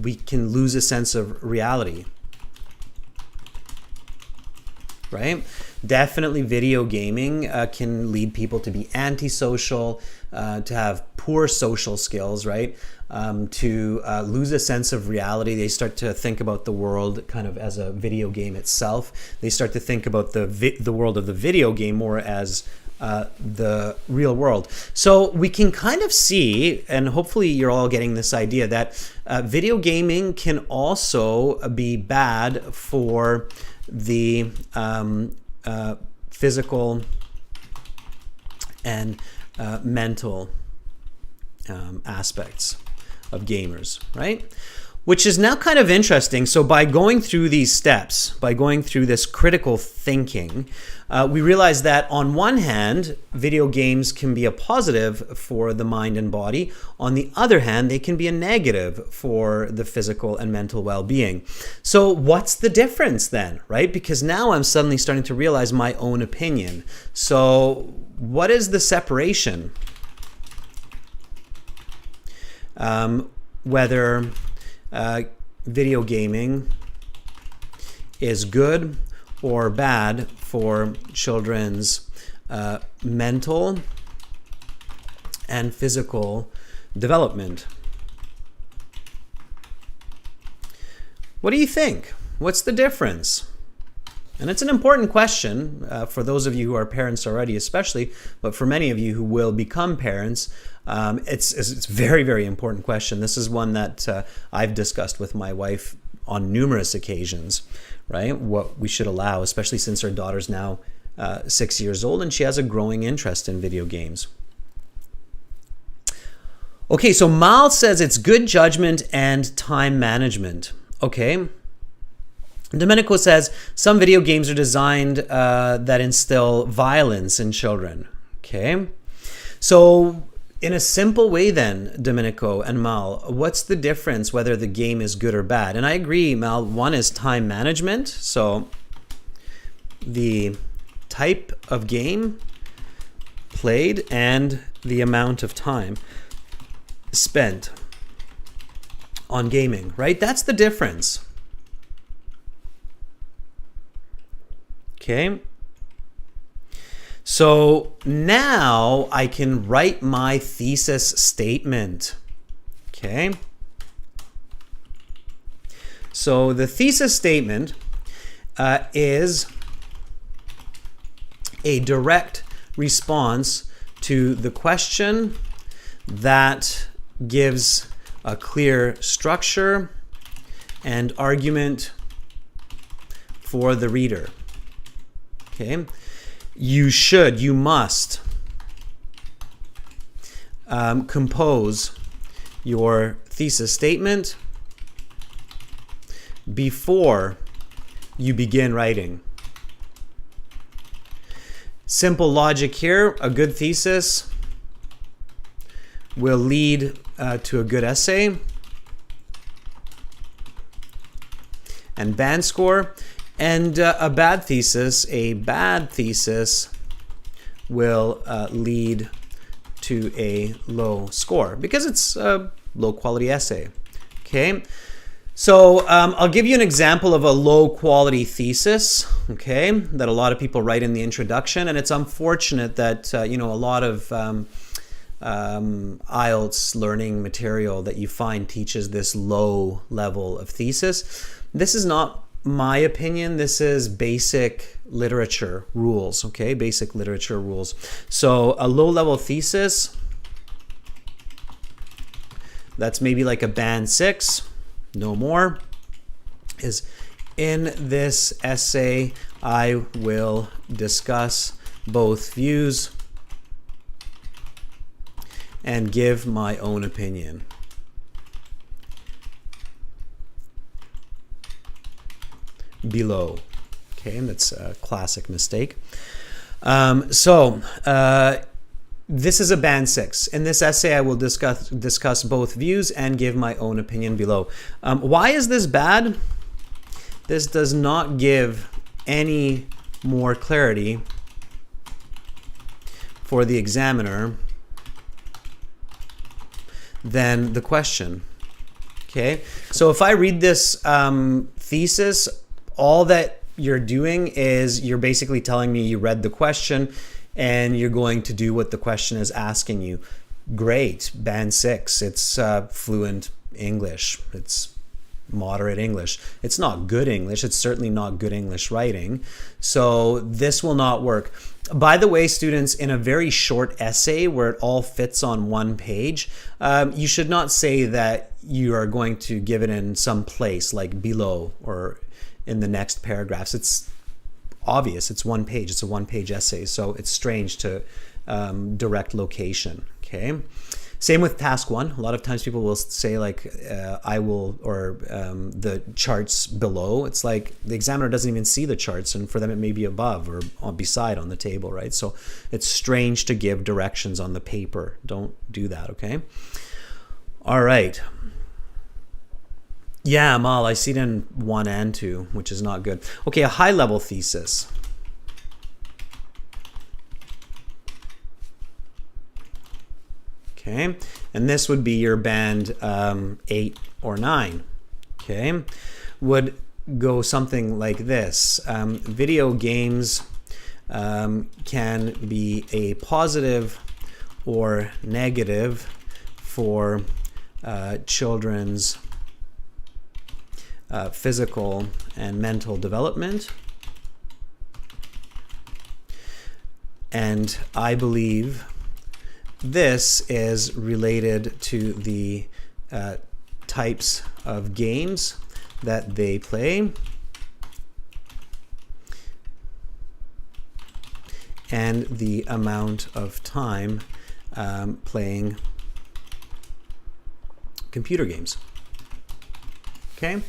we can lose a sense of reality. Right? Definitely video gaming can lead people to be antisocial, to have poor social skills, right? To lose a sense of reality. They start to think about the world kind of as a video game itself. They start to think about the world of the video game more as the real world. So we can kind of see, and hopefully you're all getting this idea, that video gaming can also be bad for the physical and mental aspects of gamers, right? Which is now kind of interesting. So by going through these steps, by going through this critical thinking, we realize that on one hand, video games can be a positive for the mind and body. On the other hand, they can be a negative for the physical and mental well-being. So what's the difference then, right? Because now I'm suddenly starting to realize my own opinion. So what is the separation? Whether video gaming is good or bad for children's mental and physical development. What do you think? What's the difference? And it's an important question for those of you who are parents already, especially, but for many of you who will become parents, it's a very, very important question. This is one that I've discussed with my wife on numerous occasions, right? What we should allow, especially since our daughter's now 6 years old and she has a growing interest in video games. Okay, so Mal says it's good judgment and time management. Okay. Domenico says some video games are designed that instill violence in children. Okay. So in a simple way then, Domenico and Mal, what's the difference whether the game is good or bad? And I agree, Mal, one is time management. So the type of game played and the amount of time spent on gaming, right? That's the difference. Okay. So now I can write my thesis statement. Okay. So the thesis statement is a direct response to the question that gives a clear structure and argument for the reader. Okay. You must compose your thesis statement before you begin writing. Simple logic here. A good thesis will lead to a good essay and band score. And a bad thesis will lead to a low score because it's a low quality essay. Okay, so I'll give you an example of a low quality thesis, okay, that a lot of people write in the introduction, and it's unfortunate that a lot of IELTS learning material that you find teaches this low level of thesis. This is not my opinion. This is basic literature rules, okay? Basic literature rules. So a low-level thesis, that's maybe like a band 6, no more, is in this essay, I will discuss both views and give my own opinion. Below. Okay, that's a classic mistake. This is a band 6. In this essay, I will discuss both views and give my own opinion below. Why is this bad? This does not give any more clarity for the examiner than the question. Okay, so if I read this thesis, all that you're doing is you're basically telling me you read the question and you're going to do what the question is asking you. Great, band 6, it's fluent English, it's moderate English. It's not good English, it's certainly not good English writing. So this will not work. By the way, students, in a very short essay where it all fits on one page, you should not say that you are going to give it in some place like below or in the next paragraphs. It's obvious, it's one page, it's a one-page essay, so it's strange to direct location, okay? Same with task 1. A lot of times people will say like, I will, or the charts below. It's like the examiner doesn't even see the charts, and for them it may be above or beside on the table, right? So it's strange to give directions on the paper. Don't do that, okay? All right. Yeah, Amal, I see it in 1 and 2, which is not good. Okay, a high-level thesis. Okay, and this would be your band 8 or 9. Okay, would go something like this. Video games can be a positive or negative for children's physical and mental development. And I believe this is related to the types of games that they play and the amount of time playing computer games. Okay,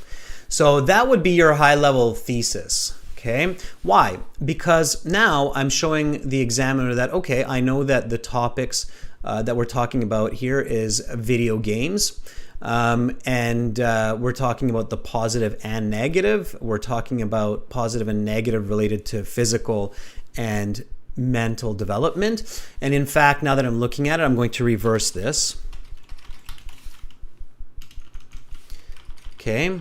so that would be your high-level thesis. Okay, why? Because now I'm showing the examiner that, okay, I know that the topics that we're talking about here is video games. And we're talking about the positive and negative. We're talking about positive and negative related to physical and mental development. And in fact, now that I'm looking at it, I'm going to reverse this. Okay.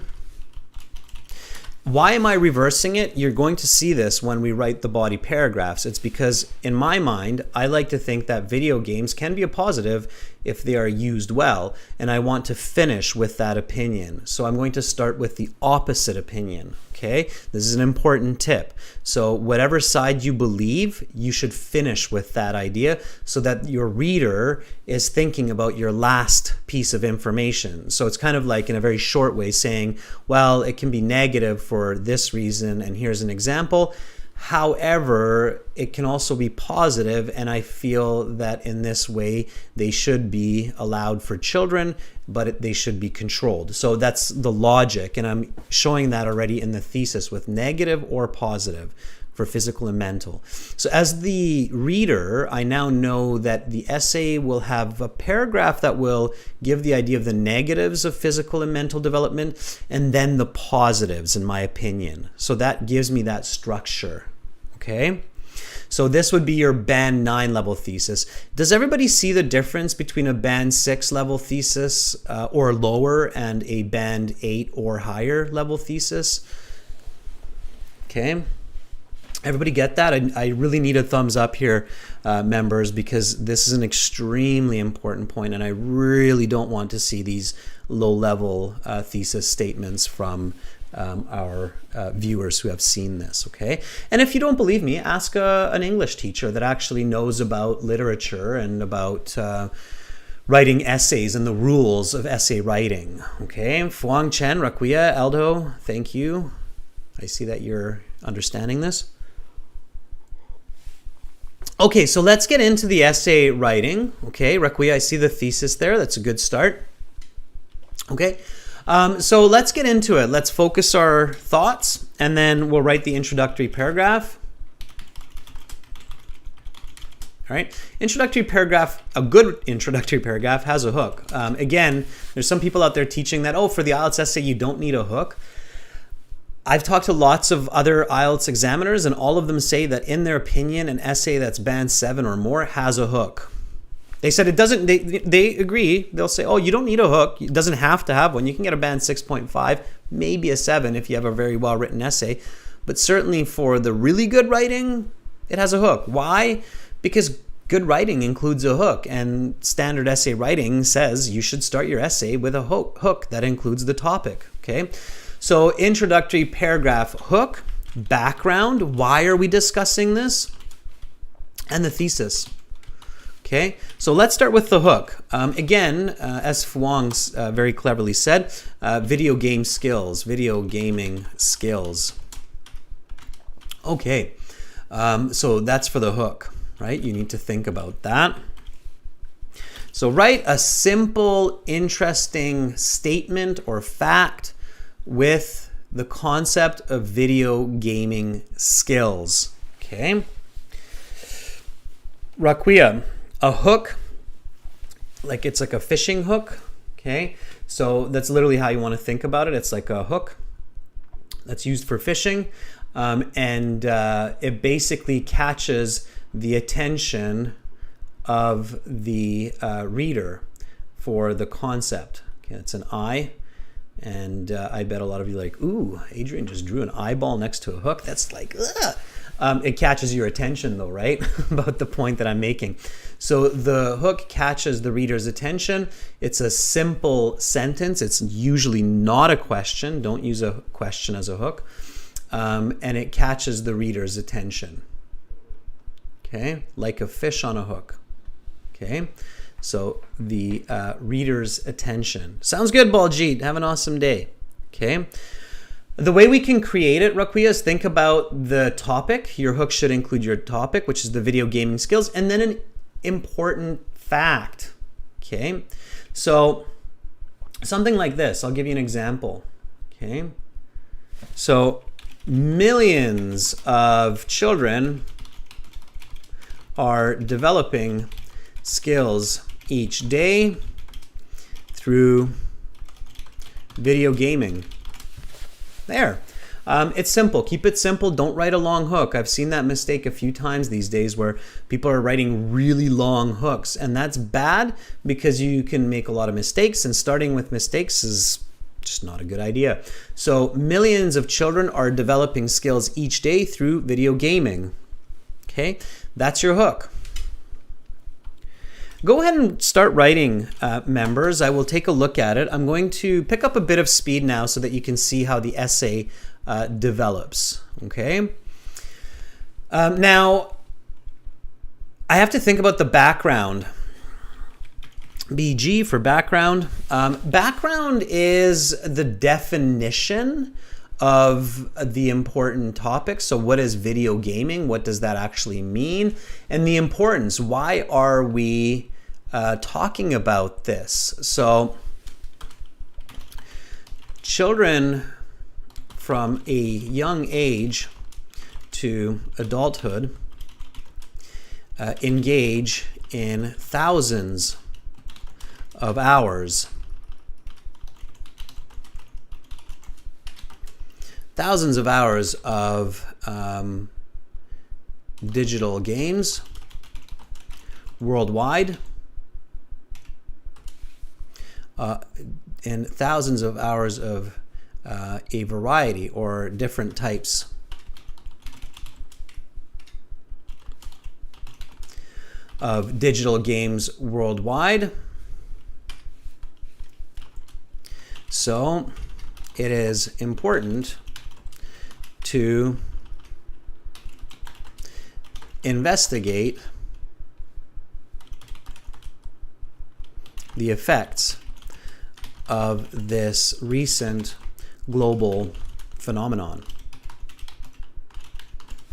Why am I reversing it? You're going to see this when we write the body paragraphs. It's because in my mind, I like to think that video games can be a positive if they are used well, and I want to finish with that opinion. So I'm going to start with the opposite opinion, okay? This is an important tip. So whatever side you believe, you should finish with that idea so that your reader is thinking about your last piece of information. So it's kind of like in a very short way saying, well, it can be negative for this reason, and here's an example. However, it can also be positive, and I feel that in this way they should be allowed for children, but they should be controlled. So that's the logic, and I'm showing that already in the thesis with negative or positive for physical and mental. So as the reader, I now know that the essay will have a paragraph that will give the idea of the negatives of physical and mental development, and then the positives, in my opinion. So that gives me that structure. Okay, so this would be your band 9 level thesis. Does everybody see the difference between a band 6 level thesis or lower and a band 8 or higher level thesis? Okay, everybody get that? I really need a thumbs up here, members, because this is an extremely important point, and I really don't want to see these low level thesis statements from our viewers who have seen this, okay? And if you don't believe me, ask an English teacher that actually knows about literature and about writing essays and the rules of essay writing, okay? Fuang Chen, Rakuya, Aldo, thank you. I see that you're understanding this. Okay, so let's get into the essay writing, okay? Rakuya, I see the thesis there. That's a good start, okay? So let's get into it. Let's focus our thoughts, and then we'll write the introductory paragraph. All right, introductory paragraph, a good introductory paragraph has a hook. Again, there's some people out there teaching that, oh, for the IELTS essay, you don't need a hook. I've talked to lots of other IELTS examiners, and all of them say that in their opinion, an essay that's band 7 or more has a hook. They said it doesn't, they agree. They'll say, oh, you don't need a hook. It doesn't have to have one. You can get a band 6.5, maybe a 7 if you have a very well-written essay. But certainly for the really good writing, it has a hook. Why? Because good writing includes a hook, and standard essay writing says you should start your essay with a hook that includes the topic, okay? So introductory paragraph, hook, background, why are we discussing this? And the thesis. Okay, so let's start with the hook. Again, as Fuang's very cleverly said, video gaming skills. Okay, so that's for the hook, right? You need to think about that. So write a simple, interesting statement or fact with the concept of video gaming skills. Okay, Rakuya. A hook, like it's like a fishing hook, okay? So that's literally how you want to think about it. It's like a hook that's used for fishing, and it basically catches the attention of the reader for the concept. Okay, it's an eye, and I bet a lot of you are like, ooh, Adrian just drew an eyeball next to a hook. That's like, ugh. It catches your attention though, right? About the point that I'm making. So the hook catches the reader's attention. It's a simple sentence. It's usually not a question. Don't use a question as a hook. And it catches the reader's attention. Okay, like a fish on a hook. Okay, so the reader's attention. Sounds good, Baljit. Have an awesome day. Okay. The way we can create it, Rakuya, is think about the topic. Your hook should include your topic, which is the video gaming skills, and then an important fact. Okay, so something like this. I'll give you an example. Okay, so millions of children are developing skills each day through video gaming. There. It's simple. Keep it simple. Don't write a long hook. I've seen that mistake a few times these days where people are writing really long hooks, and that's bad because you can make a lot of mistakes, and starting with mistakes is just not a good idea. So millions of children are developing skills each day through video gaming. Okay, that's your hook. Go ahead and start writing, members. I will take a look at it. I'm going to pick up a bit of speed now so that you can see how the essay develops. Okay. Now, I have to think about the background. BG for background. Background is the definition of the important topic. So what is video gaming? What does that actually mean? And the importance. Why are we talking about this? So children from a young age to adulthood engage in thousands of hours of digital games worldwide, and thousands of hours of a variety or different types of digital games worldwide. So it is important to investigate the effects of this recent global phenomenon.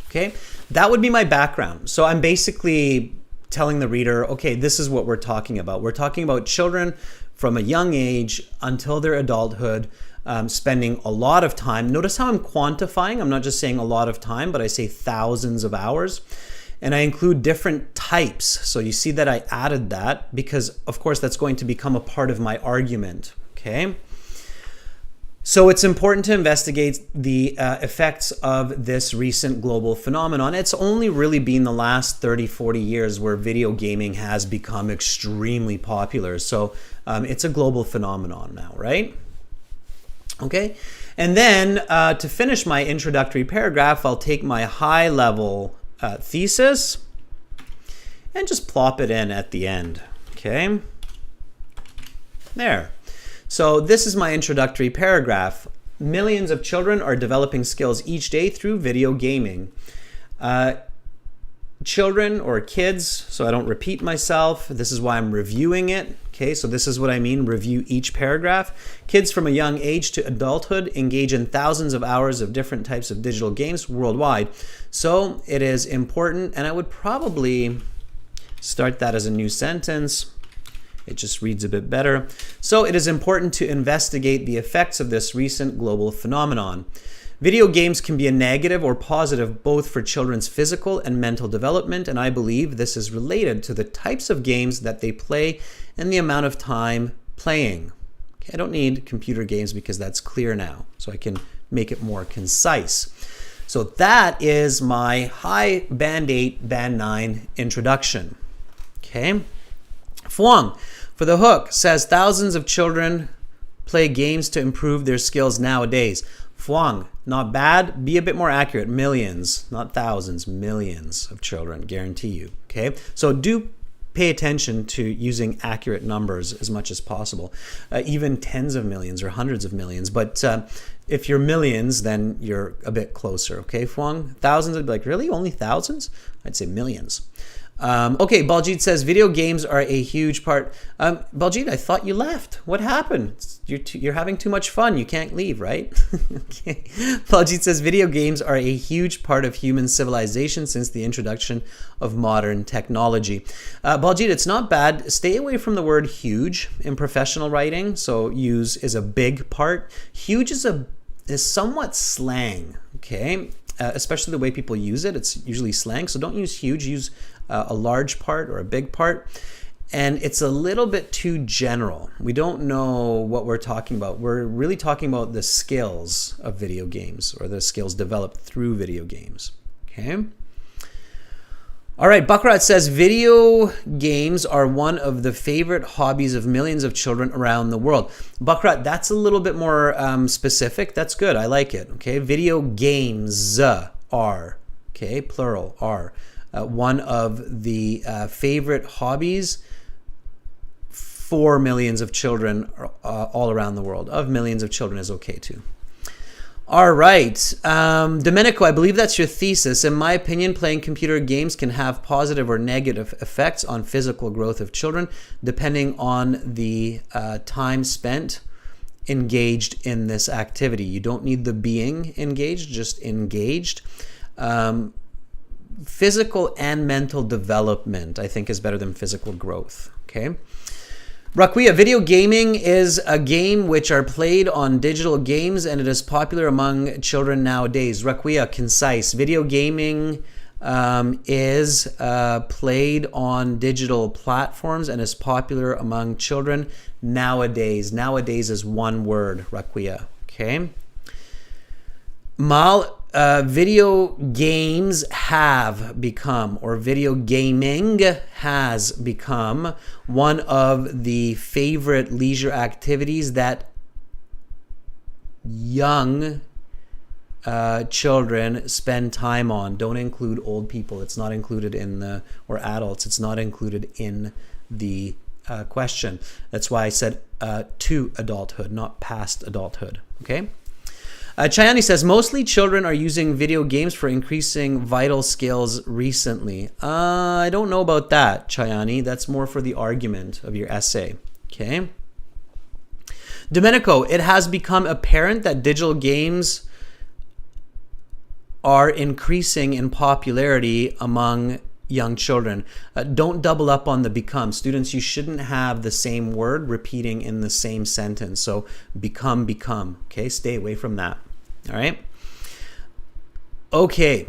Okay, that would be my background. So I'm basically telling the reader, okay, this is what we're talking about. We're talking about children from a young age until their adulthood, spending a lot of time. Notice how I'm quantifying. I'm not just saying a lot of time, but I say thousands of hours. And I include different types. So you see that I added that because, of course, that's going to become a part of my argument. Okay. So it's important to investigate the effects of this recent global phenomenon. It's only really been the last 30, 40 years where video gaming has become extremely popular. So it's a global phenomenon now, right? Okay. And then to finish my introductory paragraph, I'll take my high-level thesis and just plop it in at the end. Okay. There. So this is my introductory paragraph. Millions of children are developing skills each day through video gaming. Children or kids, so I don't repeat myself. This is why I'm reviewing it. Okay, so this is what I mean, review each paragraph. Kids from a young age to adulthood engage in thousands of hours of different types of digital games worldwide. So it is important, and I would probably start that as a new sentence. It just reads a bit better. So it is important to investigate the effects of this recent global phenomenon. Video games can be a negative or positive both for children's physical and mental development, and I believe this is related to the types of games that they play and the amount of time playing. Okay, I don't need computer games because that's clear now, so I can make it more concise. So that is my high band 8, band 9 introduction. Okay. Fuang, for the hook, says thousands of children play games to improve their skills nowadays. Fuang, not bad. Be a bit more accurate. Millions, not thousands, millions of children, guarantee you. Okay, so do pay attention to using accurate numbers as much as possible, even tens of millions or hundreds of millions. But if you're millions, then you're a bit closer. Okay, Fuang, thousands, I'd be like, really? Only thousands? I'd say millions. Okay, Baljit says video games are a huge part. Baljit, I thought you left. What happened? You're having too much fun. You can't leave, right? Okay. Baljit says video games are a huge part of human civilization since the introduction of modern technology. Baljit, it's not bad. Stay away from the word huge in professional writing. So use is a big part. Huge is somewhat slang. Okay. Especially the way people use it. It's usually slang. So don't use huge. Use a large part or a big part. and it's a little bit too general. We don't know what we're talking about. We're really talking about the skills of video games, or the skills developed through video games. Okay. All right, Bakrat says, video games are one of the favorite hobbies of millions of children around the world. Bakrat, that's a little bit more specific. That's good. I like it. Okay, video games are, okay, plural, are one of the favorite hobbies for millions of children all around the world. Of millions of children is okay too. All right, Domenico, I believe that's your thesis. In my opinion, playing computer games can have positive or negative effects on physical growth of children, depending on the time spent engaged in this activity. You don't need the being engaged, just engaged. Physical and mental development, I think, is better than physical growth, okay? Rakwia, video gaming is a game which are played on digital games, and it is popular among children nowadays. Rakwia, concise. Video gaming is played on digital platforms and is popular among children nowadays. Nowadays is one word, Rakwia. Okay. Mal, video games have become, or video gaming has become, one of the favorite leisure activities that young children spend time on. Don't include old people. It's not included in the, or adults. It's not included in the question. That's why I said to adulthood, not past adulthood. Okay. Chayani says, mostly children are using video games for increasing vital skills recently. I don't know about that, Chayani. That's more for the argument of your essay. Okay. Domenico, it has become apparent that digital games are increasing in popularity among young children. Don't double up on the become. Students, you shouldn't have the same word repeating in the same sentence. So become, become. Okay, stay away from that. All right. Okay.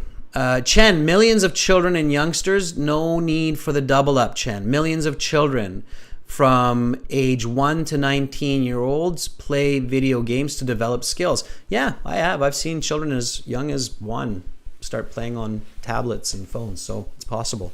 Chen, millions of children and youngsters. No need for the double up, Chen. Millions of children from age 1 to 19-year-olds play video games to develop skills. Yeah, I have. I've seen children as young as 1 start playing on tablets and phones, so it's possible.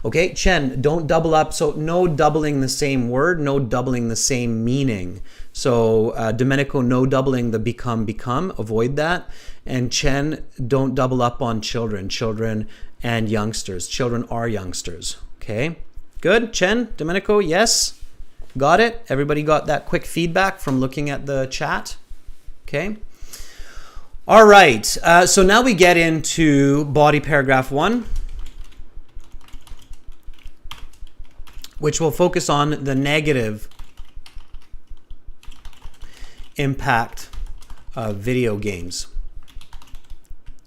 Okay, Chen, don't double up. So no doubling the same word, no doubling the same meaning. So Domenico, no doubling the become, become. Avoid that. And Chen, don't double up on children. Children and youngsters. Children are youngsters. Okay, good. Chen, Domenico, yes. Got it? Everybody got that quick feedback from looking at the chat? Okay. All right. So now we get into body paragraph 1, which will focus on the negative impact of video games.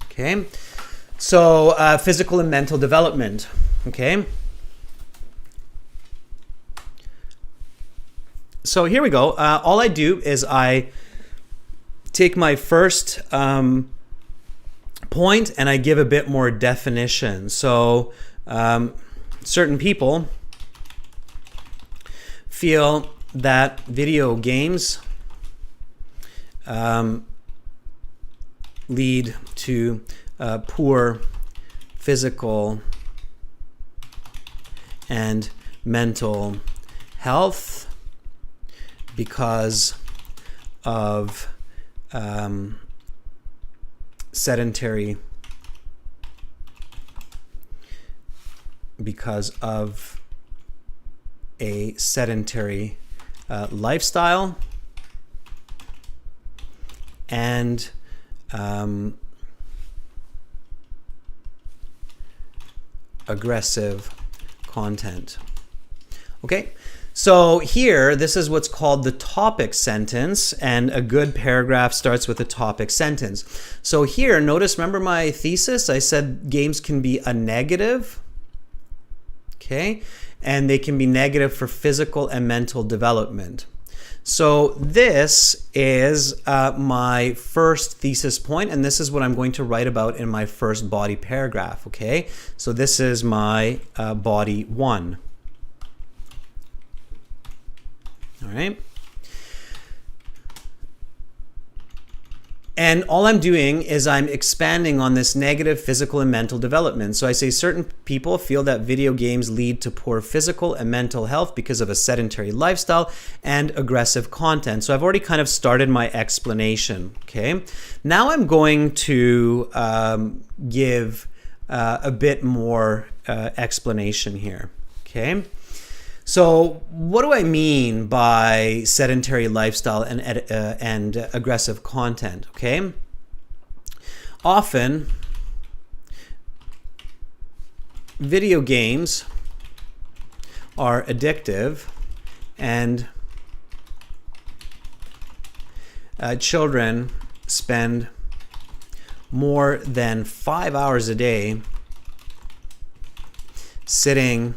Okay. So physical and mental development. Okay. So here we go. All I do is I take my first point and I give a bit more definition. So certain people feel that video games lead to poor physical and mental health because of sedentary, because of a sedentary lifestyle and aggressive content. Okay. So here, this is what's called the topic sentence, and a good paragraph starts with a topic sentence. So here, notice, remember my thesis? I said games can be a negative, okay? And they can be negative for physical and mental development. So this is my first thesis point, and this is what I'm going to write about in my first body paragraph, okay? So this is my body 1. All right. And all I'm doing is I'm expanding on this negative physical and mental development. So I say certain people feel that video games lead to poor physical and mental health because of a sedentary lifestyle and aggressive content. So I've already kind of started my explanation, okay? Now I'm going to give a bit more explanation here, okay? So what do I mean by sedentary lifestyle and aggressive content? Okay, often video games are addictive, and children spend more than 5 hours a day sitting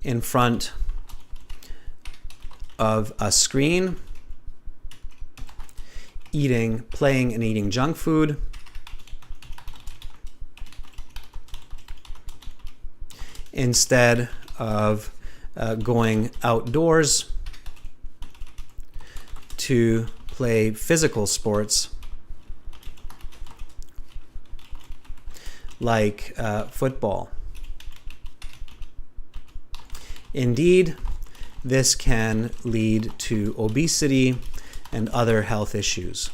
in front of a screen, playing and eating junk food, instead of going outdoors to play physical sports like football. Indeed, this can lead to obesity and other health issues.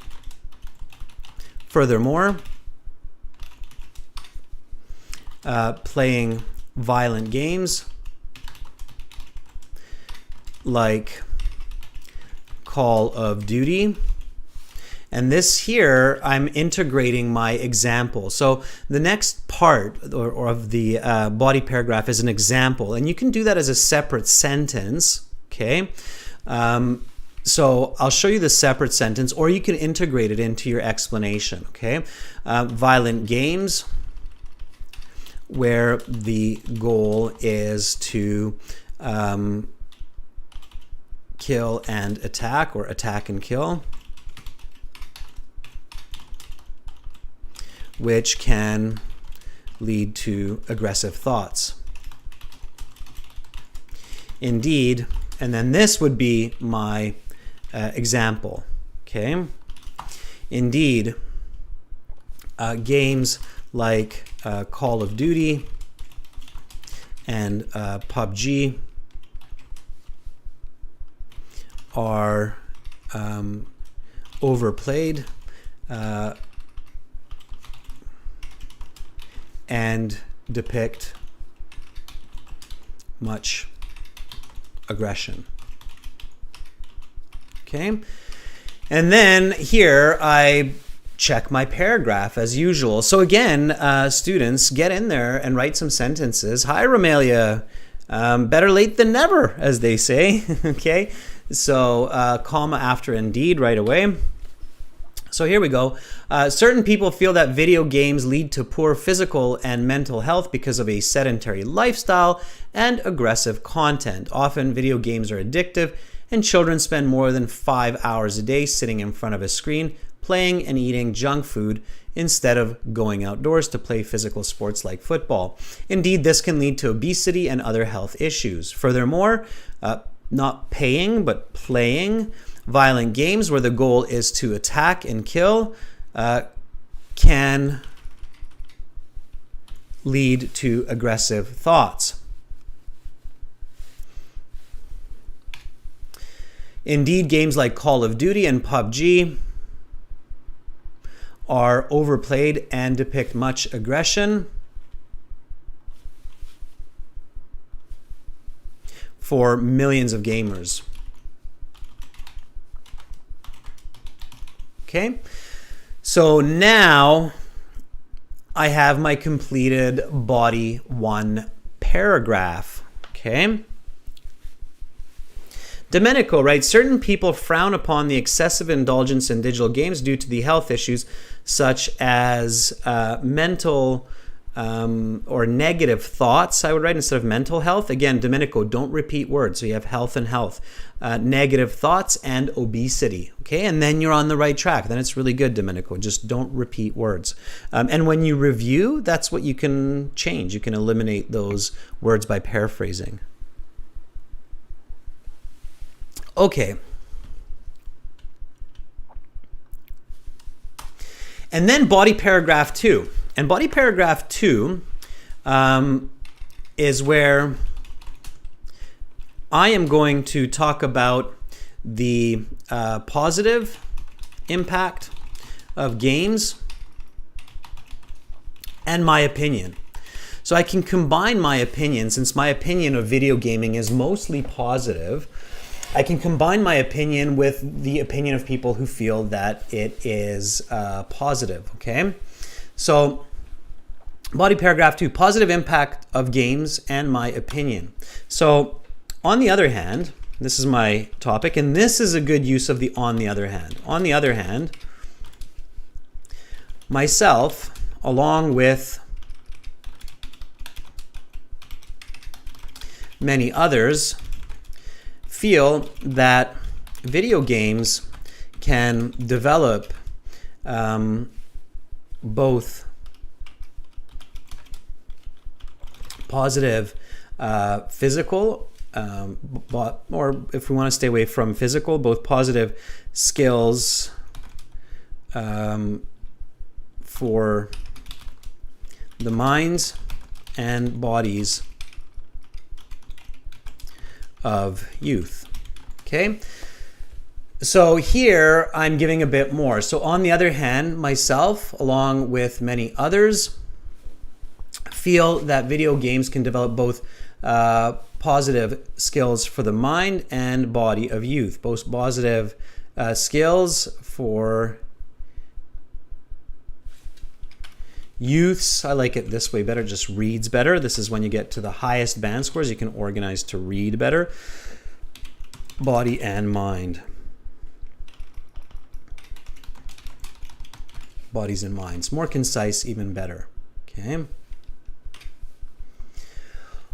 Furthermore, playing violent games like Call of Duty. And this here, I'm integrating my example. So the next part or of the body paragraph is an example. And you can do that as a separate sentence, okay? So I'll show you the separate sentence, or you can integrate it into your explanation, okay? Violent games, where the goal is to kill and attack, or attack and kill, which can lead to aggressive thoughts. Indeed, and then this would be my example, okay? Indeed, games like Call of Duty and PUBG are overplayed and depict much aggression. Okay, and then here I check my paragraph as usual. So again, students, get in there and write some sentences. Hi, Romelia. Better late than never, as they say. Okay, so comma after indeed right away. So here we go. Certain people feel that video games lead to poor physical and mental health because of a sedentary lifestyle and aggressive content. Often video games are addictive, and children spend more than 5 hours a day sitting in front of a screen, playing and eating junk food instead of going outdoors to play physical sports like football. Indeed, this can lead to obesity and other health issues. Furthermore, not paying but playing violent games where the goal is to attack and kill can lead to aggressive thoughts. Indeed, games like Call of Duty and PUBG are overplayed and depict much aggression. For millions of gamers. Okay, so now I have my completed body 1 paragraph. Okay. Domenico writes, certain people frown upon the excessive indulgence in digital games due to the health issues such as mental or negative thoughts, I would write instead of mental health. Again, Domenico, don't repeat words. So you have health and health. Negative thoughts and obesity. Okay, and then you're on the right track. Then it's really good, Domenico. Just don't repeat words. And when you review, that's what you can change. You can eliminate those words by paraphrasing. Okay, And then body paragraph 2. And body paragraph 2 is where I am going to talk about the positive impact of games and my opinion. So I can combine my opinion, since my opinion of video gaming is mostly positive, I can combine my opinion with the opinion of people who feel that it is positive, okay? So body paragraph 2, positive impact of games and my opinion. So on the other hand, this is my topic, and this is a good use of the on the other hand. On the other hand, myself, along with many others, feel that video games can develop both positive physical, or if we want to stay away from physical, both positive skills for the minds and bodies of youth. Okay, so here I'm giving a bit more. So on the other hand, myself, along with many others, feel that video games can develop both positive skills for the mind and body of youth. Both positive skills for youths, I like it this way better, just reads better. This is when you get to the highest band scores, you can organize to read better. Body and mind. Bodies and minds. More concise, even better. Okay.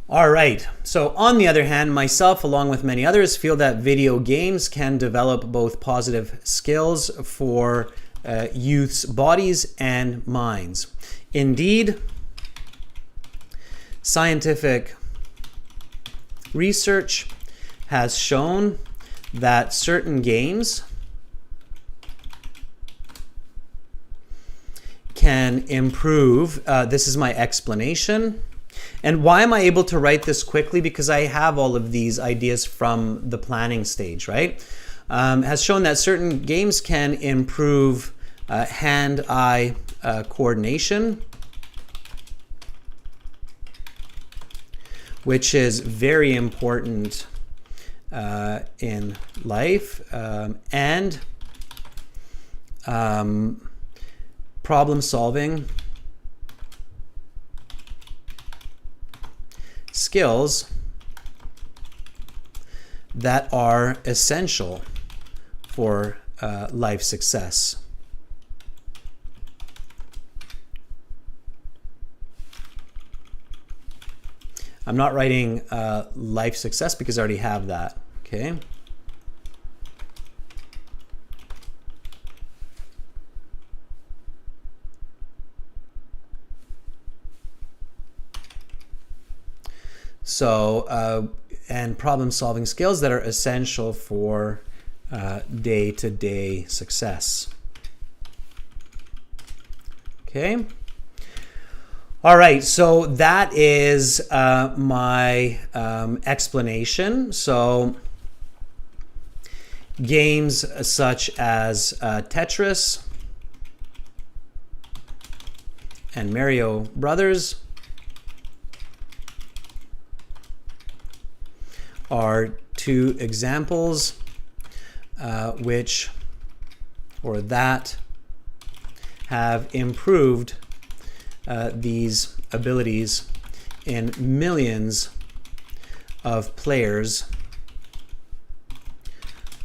All right. So on the other hand, myself, along with many others, feel that video games can develop both positive skills for youth's bodies and minds. Indeed, scientific research has shown that certain games can improve. This is my explanation. And why am I able to write this quickly? Because I have all of these ideas from the planning stage, right? Has shown that certain games can improve hand-eye coordination, which is very important in life, and problem solving skills that are essential for life success. I'm not writing life success because I already have that, okay? So, and problem-solving skills that are essential for day-to-day success. Okay. All right, so that is my explanation. So games such as Tetris and Mario Brothers are two examples that have improved these abilities in millions of players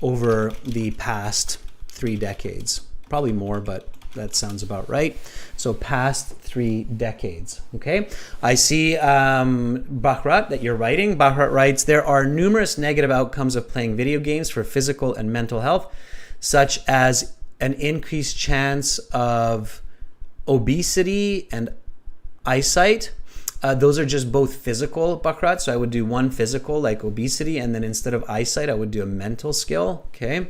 over the past 3 decades. Probably more, but that sounds about right. So past 3 decades, okay? I see Bahrat that you're writing. Bahrat writes, there are numerous negative outcomes of playing video games for physical and mental health, such as an increased chance of obesity and eyesight. Those are just both physical, Bahrat. So I would do one physical, like obesity, and then instead of eyesight, I would do a mental skill, okay?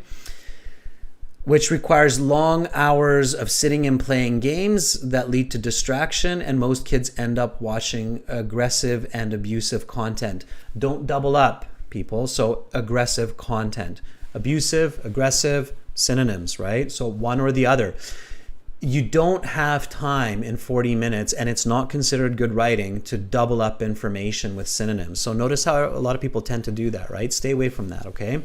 which requires long hours of sitting and playing games that lead to distraction, and most kids end up watching aggressive and abusive content. Don't double up, people. So aggressive content. Abusive, aggressive, synonyms, right? So one or the other. You don't have time in 40 minutes, and it's not considered good writing to double up information with synonyms. So notice how a lot of people tend to do that, right? Stay away from that, okay?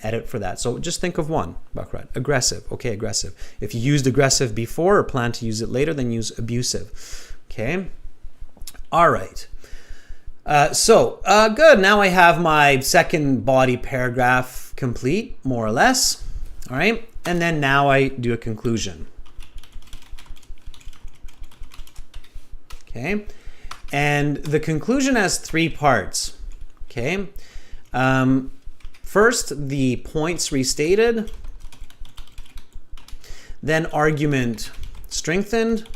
Edit for that. So just think of one, Bakrat. Aggressive. Okay, aggressive. If you used aggressive before or plan to use it later, then use abusive. Okay? All right. Good. Now I have my second body paragraph complete, more or less. All right? And then now I do a conclusion. Okay? And the conclusion has three parts. Okay? First, the points restated, then argument strengthened,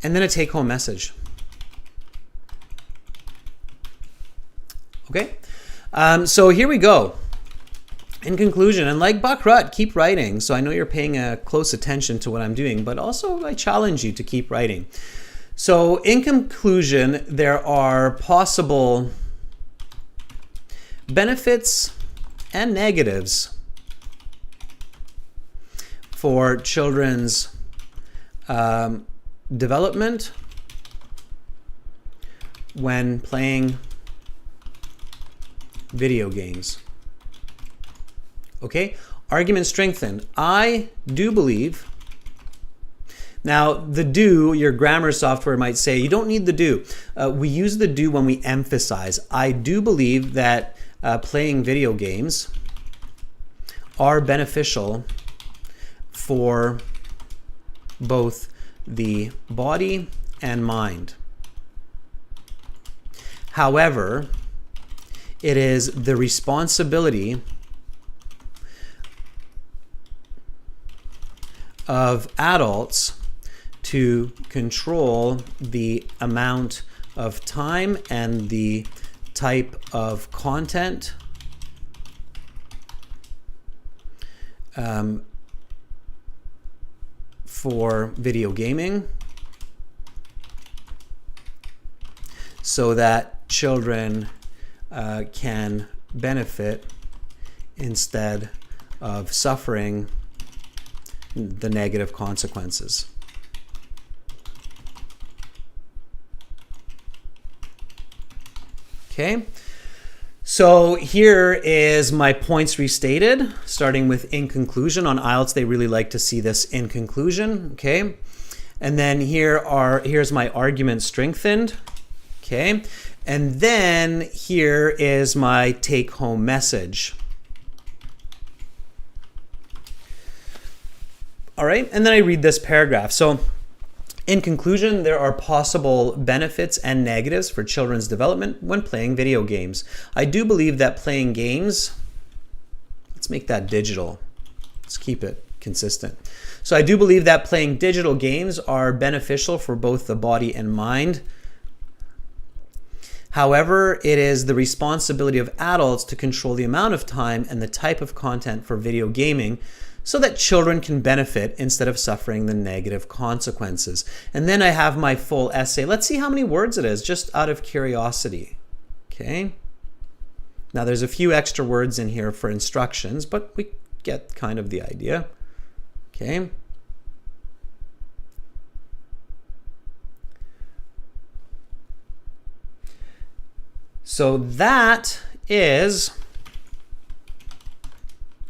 and then a take-home message. Okay, so here we go. In conclusion, and like Bakrat, keep writing. So I know you're paying close attention to what I'm doing, but also I challenge you to keep writing. So in conclusion, there are possible benefits and negatives for children's development when playing video games. Okay, argument strengthened. I do believe. Now, the do, your grammar software might say, you don't need the do. We use the do when we emphasize. I do believe that playing video games are beneficial for both the body and mind. However, it is the responsibility of adults to control the amount of time and the type of content for video gaming so that children can benefit instead of suffering the negative consequences. Okay, so here is my points restated, starting with in conclusion. On IELTS, they really like to see this in conclusion. Okay, and then here's my argument strengthened. Okay, and then here is my take-home message. All right, and then I read this paragraph. So in conclusion, there are possible benefits and negatives for children's development when playing video games. I do believe that playing games, let's make that digital. Let's keep it consistent. So I do believe that playing digital games are beneficial for both the body and mind. However, it is the responsibility of adults to control the amount of time and the type of content for video gaming so that children can benefit instead of suffering the negative consequences. And then I have my full essay. Let's see how many words it is, just out of curiosity. Okay. Now there's a few extra words in here for instructions, but we get kind of the idea. Okay. So that is,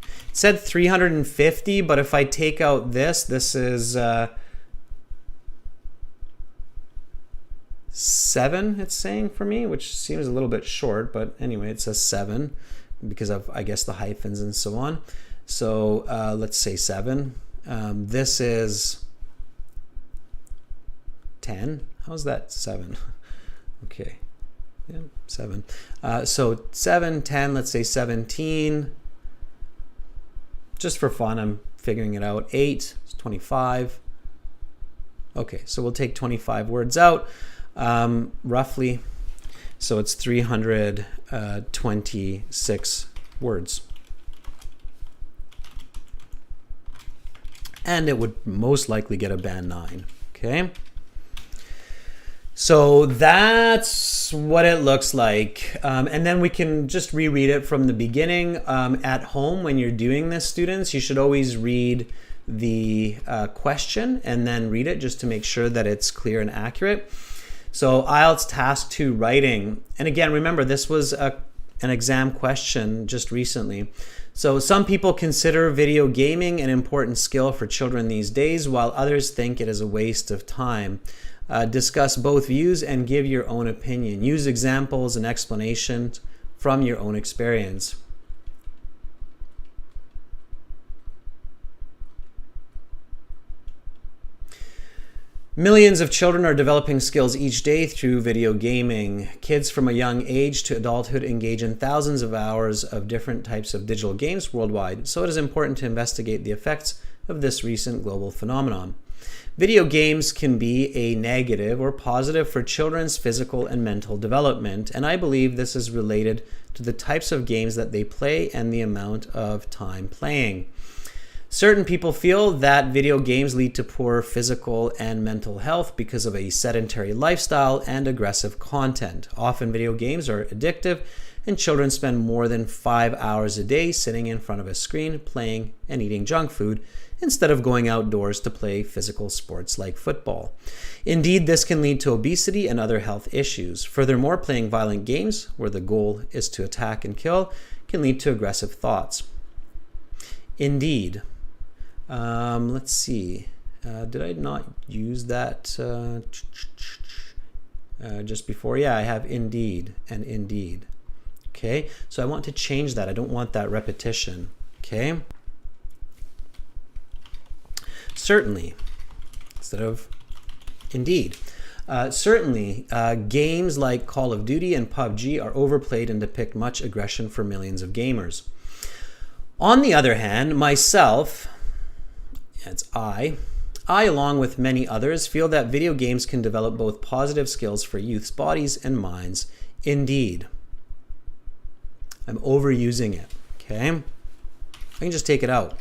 it said 350, but if I take out this is 7, it's saying for me, which seems a little bit short, but anyway, it says 7 because of, I guess, the hyphens and so on. So let's say 7. This is 10. How's that 7? Okay. Yeah, 7. So 7, 10, let's say 17. Just for fun, I'm figuring it out. 8 is 25. Okay, so we'll take 25 words out, roughly. So it's 326 words. And it would most likely get a band 9. Okay. So that's what it looks like. And then we can just reread it from the beginning. At home, when you're doing this, students, you should always read the question and then read it just to make sure that it's clear and accurate. So IELTS Task 2 Writing. And again, remember, this was an exam question just recently. So some people consider video gaming an important skill for children these days, while others think it is a waste of time. Discuss both views and give your own opinion. Use examples and explanations from your own experience. Millions of children are developing skills each day through video gaming. Kids from a young age to adulthood engage in thousands of hours of different types of digital games worldwide, so it is important to investigate the effects of this recent global phenomenon. Video games can be a negative or positive for children's physical and mental development, and I believe this is related to the types of games that they play and the amount of time playing. Certain people feel that video games lead to poor physical and mental health because of a sedentary lifestyle and aggressive content. Often video games are addictive, and children spend more than 5 hours a day sitting in front of a screen, playing and eating junk food, instead of going outdoors to play physical sports like football. Indeed, this can lead to obesity and other health issues. Furthermore, playing violent games, where the goal is to attack and kill, can lead to aggressive thoughts. Indeed. Let's see. Did I not use that just before? Yeah, I have indeed and indeed. Okay, so I want to change that. I don't want that repetition. Okay. Certainly, instead of indeed. Certainly, games like Call of Duty and PUBG are overplayed and depict much aggression for millions of gamers. On the other hand, myself, it's I along with many others, feel that video games can develop both positive skills for youth's bodies and minds. Indeed. I'm overusing it, okay? I can just take it out.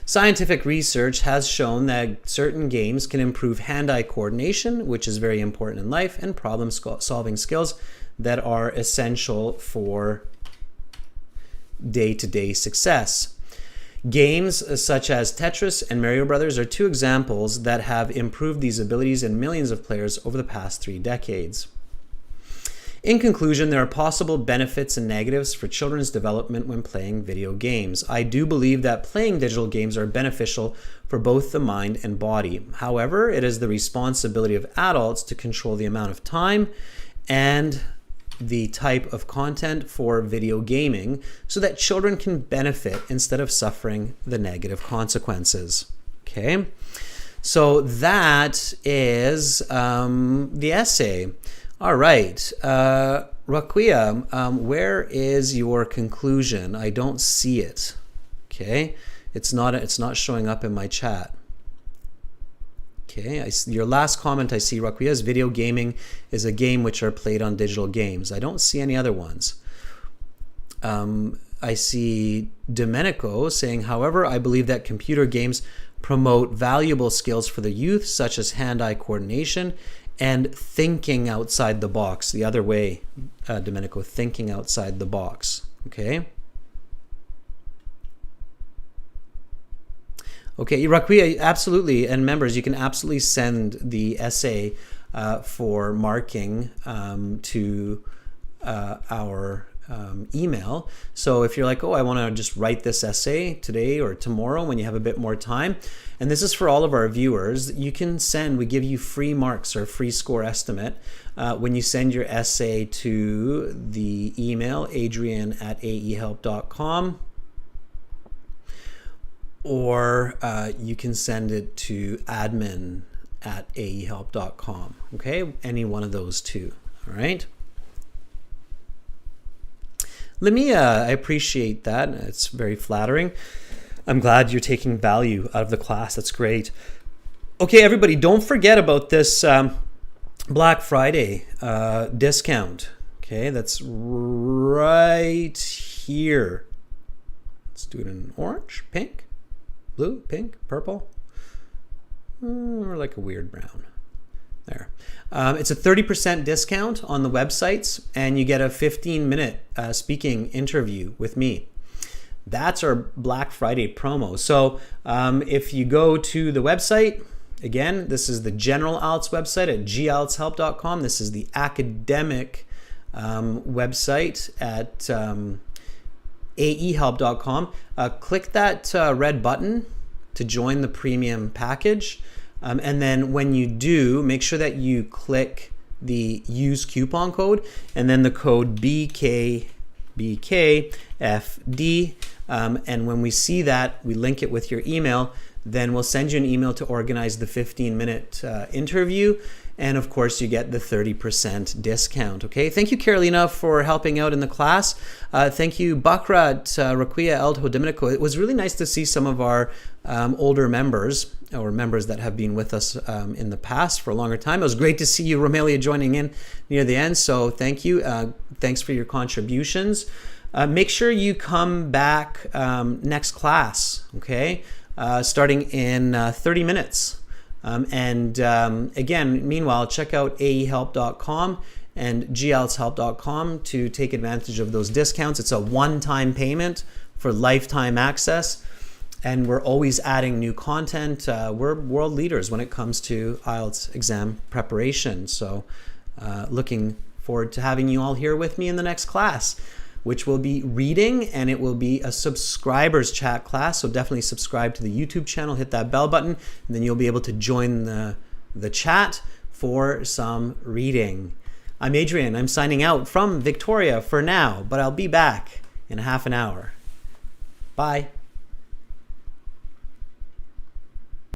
Scientific research has shown that certain games can improve hand-eye coordination, which is very important in life, and problem-solving skills that are essential for day-to-day success. Games such as Tetris and Mario Brothers are two examples that have improved these abilities in millions of players over the past 3 decades. In conclusion, there are possible benefits and negatives for children's development when playing video games. I do believe that playing digital games are beneficial for both the mind and body. However, it is the responsibility of adults to control the amount of time and the type of content for video gaming so that children can benefit instead of suffering the negative consequences. Okay, so that is the essay. All right, Raquia, where is your conclusion? I don't see it. Okay, it's not showing up in my chat. Okay, your last comment I see, Raquia, is video gaming is a game which are played on digital games. I don't see any other ones. I see Domenico saying, however, I believe that computer games promote valuable skills for the youth, such as hand-eye coordination and thinking outside the box. The other way, Domenico, thinking outside the box. Okay. Okay, Raquia, absolutely. And members, you can absolutely send the essay for marking to our email. So if you're like, oh, I want to just write this essay today or tomorrow when you have a bit more time, and this is for all of our viewers, you can send, we give you free marks or free score estimate when you send your essay to the email adrian@aehelp.com. Or you can send it to admin@aehelp.com. Okay, any one of those two. All right. I appreciate that. It's very flattering. I'm glad you're taking value out of the class. That's great. Okay, everybody, don't forget about this Black Friday discount. Okay, that's right here. Let's do it in orange, pink, blue, pink, purple, or like a weird brown. There. It's a 30% discount on the websites, and you get a 15-minute speaking interview with me. That's our Black Friday promo. So if you go to the website, again, this is the general IELTS website at gieltshelp.com. This is the academic website at aehelp.com. Click that red button to join the premium package. And then when you do, make sure that you click the use coupon code and then the code BKFD. And when we see that, we link it with your email, then we'll send you an email to organize the 15-minute interview. And of course, you get the 30% discount. Okay. Thank you, Carolina, for helping out in the class. Thank you, Bakrat, Raquia, Eldho, Domenico. It was really nice to see some of our older members or members that have been with us in the past for a longer time. It was great to see you, Romelia, joining in near the end. So thank you. Thanks for your contributions. Make sure you come back next class, okay? Starting in 30 minutes. Again, meanwhile, check out aehelp.com and gieltshelp.com to take advantage of those discounts. It's a one-time payment for lifetime access, and we're always adding new content. We're world leaders when it comes to IELTS exam preparation. So looking forward to having you all here with me in the next class, which will be reading, and it will be a subscribers chat class. So definitely subscribe to the YouTube channel, hit that bell button, and then you'll be able to join the chat for some reading. I'm Adrian. I'm signing out from Victoria for now, but I'll be back in half an hour. Bye.